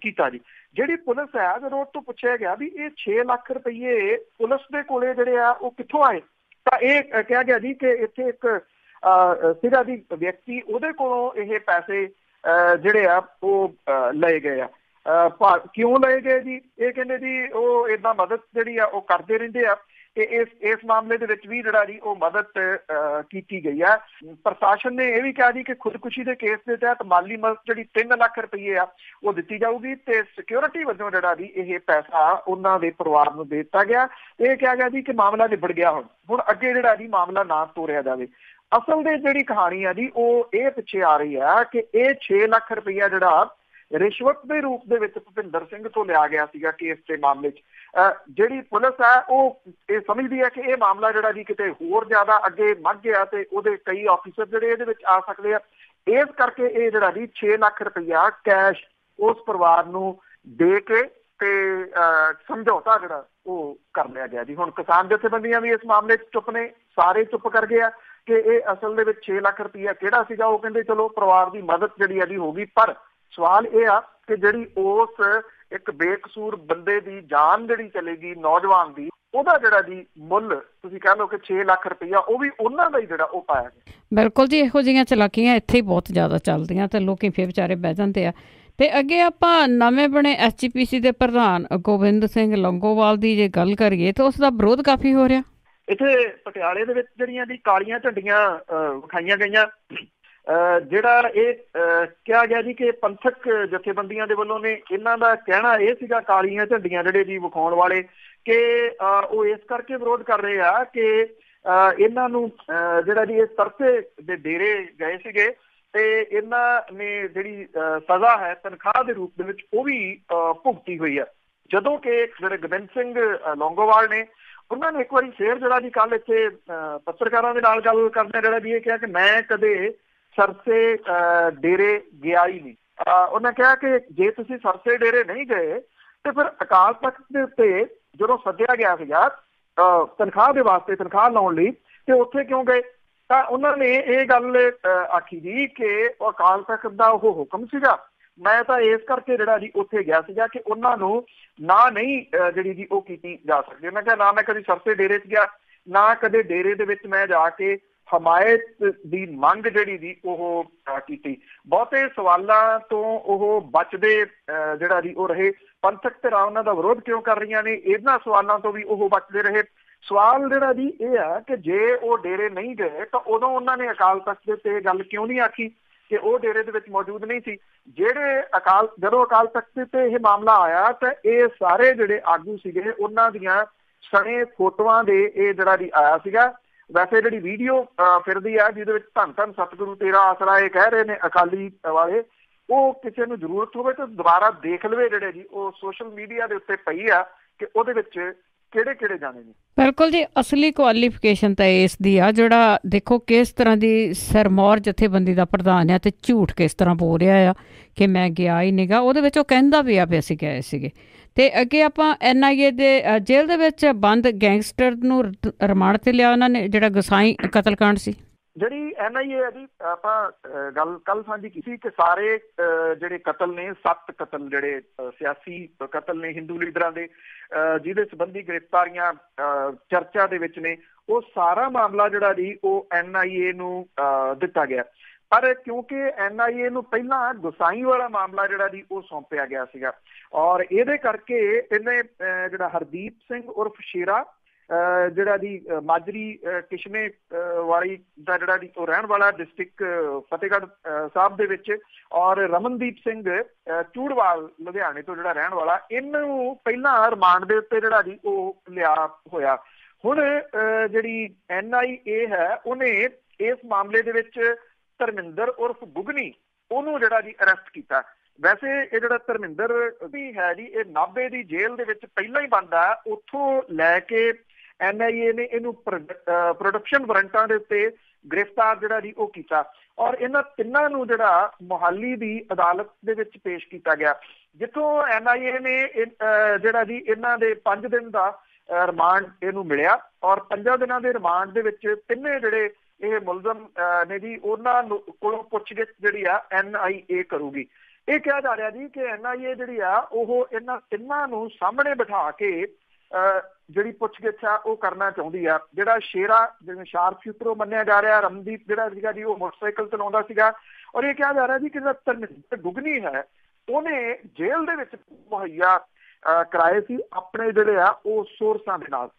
ਕੀਤਾ ਜੀ। ਜਿਹੜੀ ਪੁਲਿਸ ਹੈ, ਜਦੋਂ ਉਹ ਤੋਂ ਪੁੱਛਿਆ ਗਿਆ ਵੀ ਇਹ 6 ਲੱਖ ਰੁਪਈਏ ਪੁਲਿਸ ਦੇ ਕੋਲੇ ਜਿਹੜੇ ਆ ਉਹ ਕਿੱਥੋਂ ਆਏ, ਤਾਂ ਇਹ ਕਿਹਾ ਗਿਆ ਜੀ ਕਿ ਇੱਥੇ ਇੱਕ ਸੀਗਾ ਜੀ ਵਿਅਕਤੀ, ਉਹਦੇ ਕੋਲੋਂ ਇਹ ਪੈਸੇ ਜਿਹੜੇ ਆ ਉਹ ਲਏ ਗਏ ਆ। ਕਿਉਂ ਲਏ ਗਏ ਜੀ? ਇਹ ਕਹਿੰਦੇ ਜੀ ਉਹ ਏਦਾਂ ਮਦਦ ਜਿਹੜੀ ਆ ਉਹ ਕਰਦੇ ਰਹਿੰਦੇ ਆ, ਤੇ ਇਸ ਮਾਮਲੇ ਦੇ ਵਿੱਚ ਵੀ ਜਿਹੜਾ ਜੀ ਉਹ ਮਦਦ ਕੀਤੀ ਗਈ ਆ। ਪ੍ਰਸ਼ਾਸਨ ਨੇ ਇਹ ਵੀ ਕਿਹਾ ਜੀ ਕਿ ਖੁਦਕੁਸ਼ੀ ਦੇ ਕੇਸ ਦੇ ਤਹਿਤ ਮਾਲੀ ਮਦਦ ਜਿਹੜੀ 3 ਲੱਖ ਰੁਪਏ ਆ ਉਹ ਦਿੱਤੀ ਜਾਊਗੀ, ਤੇ ਸਿਕਿਉਰਿਟੀ ਵਜੋਂ ਜਿਹੜਾ ਜੀ ਇਹ ਪੈਸਾ ਉਹਨਾਂ ਦੇ ਪਰਿਵਾਰ ਨੂੰ ਦੇ ਦਿੱਤਾ ਗਿਆ। ਇਹ ਕਿਹਾ ਗਿਆ ਜੀ ਕਿ ਮਾਮਲਾ ਨਿਬੜ ਗਿਆ। ਹੁਣ ਅੱਗੇ ਜਿਹੜਾ ਜੀ ਮਾਮਲਾ ਨਾ ਤੋਰਿਆ ਜਾਵੇ। ਅਸਲ ਦੇ ਜਿਹੜੀ ਕਹਾਣੀ ਆ ਜੀ ਉਹ ਇਹ ਪਿੱਛੇ ਆ ਰਹੀ ਆ ਕਿ ਇਹ 6 ਲੱਖ ਰੁਪਈਆ ਜਿਹੜਾ ਰਿਸ਼ਵਤ ਦੇ ਰੂਪ ਦੇ ਵਿੱਚ ਭੁਪਿੰਦਰ ਸਿੰਘ ਤੋਂ ਲਿਆ ਗਿਆ ਸੀਗਾ ਕੇਸ ਦੇ ਮਾਮਲੇ 'ਚ। ਜਿਹੜੀ ਪੁਲਿਸ ਹੈ ਉਹ ਇਹ ਸਮਝਦੀ ਹੈ ਕਿ ਇਹ ਮਾਮਲਾ ਜਿਹੜਾ ਜੀ ਕਿਤੇ ਹੋਰ ਜ਼ਿਆਦਾ ਅੱਗੇ ਵੱਧ ਗਿਆ ਤੇ ਉਹਦੇ ਕਈ ਆਫੀਸਰ ਜਿਹੜੇ ਇਹਦੇ ਵਿੱਚ ਆ ਸਕਦੇ ਆ। ਇਸ ਕਰਕੇ ਇਹ ਜਿਹੜਾ ਜੀ 6 ਲੱਖ ਰੁਪਈਆ ਕੈਸ਼ ਉਸ ਪਰਿਵਾਰ ਨੂੰ ਦੇ ਕੇ ਤੇ ਸਮਝੌਤਾ ਜਿਹੜਾ ਉਹ ਕਰ ਲਿਆ ਗਿਆ ਜੀ। ਹੁਣ ਕਿਸਾਨ ਜਥੇਬੰਦੀਆਂ ਵੀ ਇਸ ਮਾਮਲੇ 'ਚ ਚੁੱਪ ਨੇ, ਸਾਰੇ ਚੁੱਪ ਕਰ ਗਏ ਆ ਕਿ ਇਹ ਅਸਲ ਦੇ ਵਿੱਚ 6 ਲੱਖ ਰੁਪਈਆ ਕਿਹੜਾ ਸੀਗਾ। ਉਹ ਕਹਿੰਦੇ ਚਲੋ ਪਰਿਵਾਰ ਦੀ ਮਦਦ ਜਿਹੜੀ ਆ ਜੀ ਹੋਗੀ, ਪਰ ਸਵਾਲ ਇਹ ਆ ਕਿ ਜਿਹੜੀ ਉਸ ਇੱਕ ਬੇਕਸੂਰ ਬੰਦੇ ਦੀ ਜਾਨ ਜਿਹੜੀ ਚਲੇਗੀ, ਨੌਜਵਾਨ ਦੀ, ਉਹਦਾ ਜਿਹੜਾ ਜੀ ਮੁੱਲ ਤੁਸੀਂ ਕਹਿ ਲਓ ਕਿ 6 ਲੱਖ ਰੁਪਈਆ ਉਹ ਵੀ ਉਹਨਾਂ ਦਾ ਹੀ ਜਿਹੜਾ ਉਹ ਪਾਇਆ ਗਿਆ। ਬਿਲਕੁਲ ਜੀ, ਇਹੋ ਜਿਹੀਆਂ ਚਲਾਕੀਆਂ ਇੱਥੇ ਹੀ ਬਹੁਤ ਜ਼ਿਆਦਾ ਚੱਲਦੀਆਂ ਤੇ ਲੋਕੀ ਫਿਰ ਵਿਚਾਰੇ ਬਹਿ ਜਾਂਦੇ ਆ। ਤੇ ਅੱਗੇ ਆਪਾਂ ਨਵੇਂ ਬਣੇ SGPC ਦੇ ਪ੍ਰਧਾਨ ਗੋਬਿੰਦ ਸਿੰਘ ਲੌਂਗੋਵਾਲ ਦੀ ਜੇ ਗੱਲ ਕਰੀਏ ਤਾਂ ਉਸ ਦਾ ਵਿਰੋਧ ਕਾਫੀ ਹੋ ਰਿਹਾ। ਇੱਥੇ ਪਟਿਆਲੇ ਦੇ ਵਿੱਚ ਜਿਹੜੀਆਂ ਦੀ ਕਾਲੀਆਂ ਝੰਡੀਆਂ ਵਿਖਾਈਆਂ ਗਈਆਂ, ਜਿਹੜਾ ਇਹ ਕਿਹਾ ਗਿਆ ਜੀ ਕਿ ਪੰਥਕ ਜਥੇਬੰਦੀਆਂ ਦੇ ਵੱਲੋਂ ਨੇ, ਇਹਨਾਂ ਦਾ ਕਹਿਣਾ ਇਹ ਸੀਗਾ ਕਾਲੀਆਂ ਝੰਡੀਆਂ ਜਿਹੜੇ ਜੀ ਵਿਖਾਉਣ ਵਾਲੇ ਕਿ ਉਹ ਇਸ ਕਰਕੇ ਵਿਰੋਧ ਕਰ ਰਹੇ ਆ ਕਿ ਇਹਨਾਂ ਨੂੰ ਜਿਹੜਾ ਜੀ ਇਹ ਸਰਸੇ ਦੇ ਡੇਰੇ ਗਏ ਸੀਗੇ ਤੇ ਇਹਨਾਂ ਨੇ ਜਿਹੜੀ ਸਜ਼ਾ ਹੈ ਤਨਖਾਹ ਦੇ ਰੂਪ ਦੇ ਵਿੱਚ ਉਹ ਵੀ ਭੁਗਤੀ ਹੋਈ ਆ। ਜਦੋਂ ਕਿ ਜਿਹੜੇ ਗੋਬਿੰਦ ਸਿੰਘ ਲੌਂਗੋਵਾਲ ਨੇ, ਉਹਨਾਂ ਨੇ ਇੱਕ ਵਾਰੀ ਫੇਰ ਜਿਹੜਾ ਜੀ ਕੱਲ ਇੱਥੇ ਪੱਤਰਕਾਰਾਂ ਦੇ ਨਾਲ ਗੱਲ ਕਰਦੇ ਜਿਹੜਾ ਜੀ ਇਹ ਕਿਹਾ ਕਿ ਮੈਂ ਕਦੇ ਸਰਸੇ ਡੇਰੇ ਗਿਆ ਹੀ ਨਹੀਂ। ਉਹਨਾਂ ਕਿਹਾ ਕਿ ਜੇ ਤੁਸੀਂ ਸਰਸੇ ਡੇਰੇ ਨਹੀਂ ਗਏ ਤੇ ਫਿਰ ਅਕਾਲ ਤਖਤ ਦੇ ਉੱਤੇ ਜਦੋਂ ਸੱਦਿਆ ਗਿਆ ਸੀਗਾ ਤਨਖਾਹ ਦੇ ਵਾਸਤੇ, ਤਨਖਾਹ ਲਾਉਣ ਲਈ, ਤੇ ਉੱਥੇ ਕਿਉਂ ਗਏ? ਤਾਂ ਉਹਨਾਂ ਨੇ ਇਹ ਗੱਲ ਆਖੀ ਜੀ ਕਿ ਉਹ ਅਕਾਲ ਤਖਤ ਦਾ ਉਹ ਹੁਕਮ ਸੀਗਾ, ਮੈਂ ਤਾਂ ਇਸ ਕਰਕੇ ਜਿਹੜਾ ਜੀ ਉੱਥੇ ਗਿਆ ਸੀਗਾ ਕਿ ਉਹਨਾਂ ਨੂੰ ਨਾ ਨਹੀਂ ਜਿਹੜੀ ਜੀ ਉਹ ਕੀਤੀ ਜਾ ਸਕਦੀ। ਮੈਂ ਕਿਹਾ ਨਾ ਮੈਂ ਕਦੀ ਸਰਸੇ ਡੇਰੇ 'ਚ ਗਿਆ, ਨਾ ਕਦੇ ਡੇਰੇ ਦੇ ਵਿੱਚ ਮੈਂ ਜਾ ਕੇ ਹਮਾਇਤ ਦੀ ਮੰਗ ਜਿਹੜੀ ਦੀ ਉਹ ਕੀਤੀ। ਬਹੁਤੇ ਸਵਾਲਾਂ ਤੋਂ ਉਹ ਬਚਦੇ ਜਿਹੜਾ ਜੀ ਉਹ ਰਹੇ। ਪੰਥਕ ਧਿਰਾਂ ਉਹਨਾਂ ਦਾ ਵਿਰੋਧ ਕਿਉਂ ਕਰ ਰਹੀਆਂ ਨੇ, ਇਹਨਾਂ ਸਵਾਲਾਂ ਤੋਂ ਵੀ ਉਹ ਬਚਦੇ ਰਹੇ। ਸਵਾਲ ਜਿਹੜਾ ਜੀ ਇਹ ਆ ਕਿ ਜੇ ਉਹ ਡੇਰੇ ਨਹੀਂ ਗਏ ਤਾਂ ਉਦੋਂ ਉਹਨਾਂ ਨੇ ਅਕਾਲ ਤਖਤ ਦੇ ਉੱਤੇ ਗੱਲ ਕਿਉਂ ਨਹੀਂ ਆਖੀ ਕਿ ਉਹ ਡੇਰੇ ਦੇ ਵਿੱਚ ਮੌਜੂਦ ਨਹੀਂ ਸੀ। ਜਦੋਂ ਅਕਾਲ ਤਖਤ ਦੇ ਉੱਤੇ ਇਹ ਮਾਮਲਾ ਆਇਆ ਤਾਂ ਇਹ ਸਾਰੇ ਜਿਹੜੇ ਆਗੂ ਸੀਗੇ ਉਹਨਾਂ ਦੀਆਂ ਸਣੇ ਫੋਟੋਆਂ ਦੇ ਇਹ ਜਿਹੜਾ ਜੀ ਆਇਆ ਸੀਗਾ। ਵੈਸੇ ਜਿਹੜੀ ਵੀਡੀਓ ਫਿਰਦੀ ਆ ਜਿਹਦੇ ਵਿੱਚ ਧੰਨ ਧੰਨ ਸਤਿਗੁਰੂ ਤੇਰਾ ਆਸਰਾ ਇਹ ਕਹਿ ਰਹੇ ਨੇ ਅਕਾਲੀ ਵਾਲੇ, ਉਹ ਕਿਸੇ ਨੂੰ ਜ਼ਰੂਰਤ ਹੋਵੇ ਤਾਂ ਦੁਬਾਰਾ ਦੇਖ ਲਵੇ ਜਿਹੜੇ ਜੀ ਉਹ ਸੋਸ਼ਲ ਮੀਡੀਆ ਦੇ ਉੱਤੇ ਪਈ ਆ ਕਿ ਉਹਦੇ ਵਿੱਚ ਕਿਹੜੇ ਕਿਹੜੇ ਜਾਣੇ ਨੇ। ਬਿਲਕੁਲ ਜੀ, ਅਸਲੀ ਕੁਆਲੀਫਿਕੇਸ਼ਨ ਤਾਂ ਇਸ ਦੀ ਆ ਜਿਹੜਾ ਦੇਖੋ ਕਿਸ ਤਰ੍ਹਾਂ ਦੀ ਸਿਰਮੌਰ ਜਥੇਬੰਦੀ ਦਾ ਪ੍ਰਧਾਨ ਆ ਤੇ ਝੂਠ ਕਿਸ ਤਰ੍ਹਾਂ ਬੋਲ ਰਿਹਾ ਆ ਕਿ ਮੈਂ ਗਿਆ ਹੀ ਨੀਗਾ। ਉਹਦੇ ਵਿੱਚ ਉਹ ਕਹਿੰਦਾ ਵੀ ਆ ਵੀ ਅਸੀਂ ਗਏ ਸੀਗੇ। ਤੇ ਅੱਗੇ ਆਪਾਂ NIA ਦੇ ਜੇਲ੍ਹ ਦੇ ਵਿੱਚ ਬੰਦ ਗੈਂਗਸਟਰ ਨੂੰ ਰਿਮਾਂਡ ਤੇ ਲਿਆ ਉਹਨਾਂ ਨੇ, ਜਿਹੜਾ ਗਸਾਈ ਕਤਲਕਾਂਡ ਸੀ। ਜਿਹੜੀ NIA ਦੀ ਆਪਾਂ ਗੱਲ ਕੱਲ ਸਾਂਝੀ ਕੀਤੀ ਕਿ ਸਾਰੇ ਜਿਹੜੇ ਕਤਲ ਨੇ, 7 ਕਤਲ ਜਿਹੜੇ ਸਿਆਸੀ ਕਤਲ ਨੇ ਹਿੰਦੂ ਲੀਡਰਾਂ ਦੇ, ਜਿਹਦੇ ਸੰਬੰਧੀ ਗ੍ਰਿਫਤਾਰੀਆਂ ਚਰਚਾ ਦੇ ਵਿੱਚ ਨੇ, ਉਹ ਸਾਰਾ ਮਾਮਲਾ ਜਿਹੜਾ ਜੀ ਉਹ NIA ਨੂੰ ਦਿੱਤਾ ਗਿਆ। ਪਰ ਕਿਉਂਕਿ NIA ਨੂੰ ਪਹਿਲਾਂ ਗੁਸਾਈ ਵਾਲਾ ਮਾਮਲਾ ਜਿਹੜਾ ਜੀ ਉਹ ਸੌਂਪਿਆ ਗਿਆ ਸੀਗਾ ਔਰ ਇਹਦੇ ਕਰਕੇ ਇਹਨੇ ਜਿਹੜਾ ਹਰਦੀਪ ਸਿੰਘ ਉਰਫ ਸ਼ੇਰਾ ਜਿਹੜਾ ਜੀ ਮਾਜਰੀ ਕਿਸ਼ਨੇ ਵਾਲੀ ਦਾ ਜਿਹੜਾ ਜੀ ਉਹ ਰਹਿਣ ਵਾਲਾ ਡਿਸਟ੍ਰਿਕਟ ਫਤਿਹਗੜ੍ਹ ਸਾਹਿਬ ਦੇ ਵਿੱਚ, ਔਰ ਰਮਨਦੀਪ ਸਿੰਘ ਚੂੜਵਾਲ ਲੁਧਿਆਣੇ ਤੋਂ ਜਿਹੜਾ ਰਹਿਣ ਵਾਲਾ, ਇਹਨੂੰ ਪਹਿਲਾਂ ਰਿਮਾਂਡ ਦੇ ਉੱਤੇ ਜਿਹੜਾ ਜੀ ਉਹ ਲਿਆ ਹੋਇਆ। ਹੁਣ ਜਿਹੜੀ NIA ਹੈ ਉਹਨੇ ਇਸ ਮਾਮਲੇ ਦੇ ਵਿੱਚ ਧਰਮਿੰਦਰ ਉਰਫ ਗੁਗਨੀ ਉਹਨੂੰ ਜਿਹੜਾ ਜੀ ਅਰੈਸਟ ਕੀਤਾ। ਵੈਸੇ ਇਹ ਜਿਹੜਾ ਧਰਮਿੰਦਰ ਵੀ ਹੈ ਜੀ ਇਹ ਨਾਭੇ ਦੀ ਜੇਲ੍ਹ ਦੇ ਵਿੱਚ ਪਹਿਲਾਂ ਹੀ ਬੰਦ ਆ, ਉੱਥੋਂ ਲੈ ਕੇ NIA ਨੇ ਇਹਨੂੰ ਪ੍ਰੋਡਕਸ਼ਨ ਵਾਰੰਟਾਂ ਦੇ ਉੱਤੇ ਗ੍ਰਿਫਤਾਰ ਜਿਹੜਾ ਜੀ ਉਹ ਕੀਤਾ, ਔਰ ਇਹਨਾਂ ਤਿੰਨਾਂ ਨੂੰ ਜਿਹੜਾ ਮੋਹਾਲੀ ਦੀ ਅਦਾਲਤ ਦੇ ਵਿੱਚ ਪੇਸ਼ ਕੀਤਾ ਗਿਆ, ਜਿੱਥੋਂ NIA ਨੇ ਜਿਹੜਾ ਜੀ ਇਹਨਾਂ ਦੇ 5 ਦਿਨ ਦਾ ਰਿਮਾਂਡ ਇਹਨੂੰ ਮਿਲਿਆ, ਔਰ 5 ਦਿਨਾਂ ਦੇ ਰਿਮਾਂਡ ਦੇ ਵਿੱਚ ਤਿੰਨੇ ਜਿਹੜੇ ਇਹ ਮੁਲਜ਼ਮ ਨੇ ਜੀ ਉਹਨਾਂ ਕੋਲੋਂ ਪੁੱਛਗਿੱਛ ਜਿਹੜੀ ਆ NIA ਕਰੂਗੀ। ਇਹ ਕਿਹਾ ਜਾ ਰਿਹਾ ਜੀ ਕਿ NIA ਜਿਹੜੀ ਆ ਉਹ ਇਹਨਾਂ ਤਿੰਨਾਂ ਨੂੰ ਸਾਹਮਣੇ ਬਿਠਾ ਕੇ ਜਿਹੜੀ ਪੁੱਛਗਿੱਛ ਆ ਉਹ ਕਰਨਾ ਚਾਹੁੰਦੀ ਆ। ਜਿਹੜਾ ਸ਼ੇਰਾ ਜਿਵੇਂ ਸ਼ਾਰਪ ਸ਼ੂਟਰ ਮੰਨਿਆ ਜਾ ਰਿਹਾ, ਰਮਨਦੀਪ ਜਿਹੜਾ ਸੀਗਾ ਜੀ ਉਹ ਮੋਟਰਸਾਈਕਲ ਚਲਾਉਂਦਾ ਸੀਗਾ, ਔਰ ਇਹ ਕਿਹਾ ਜਾ ਰਿਹਾ ਜੀ ਕਿ ਜਿਹੜਾ ਧਰਮਿੰਦਰ ਗੁਗਨੀ ਹੈ ਉਹਨੇ ਜੇਲ੍ਹ ਦੇ ਵਿੱਚ ਮੁਹੱਈਆ ਕਰਾਏ ਸੀ ਆਪਣੇ ਜਿਹੜੇ ਆ ਉਹ ਸੋਰਸਾਂ ਦੇ ਨਾਲ।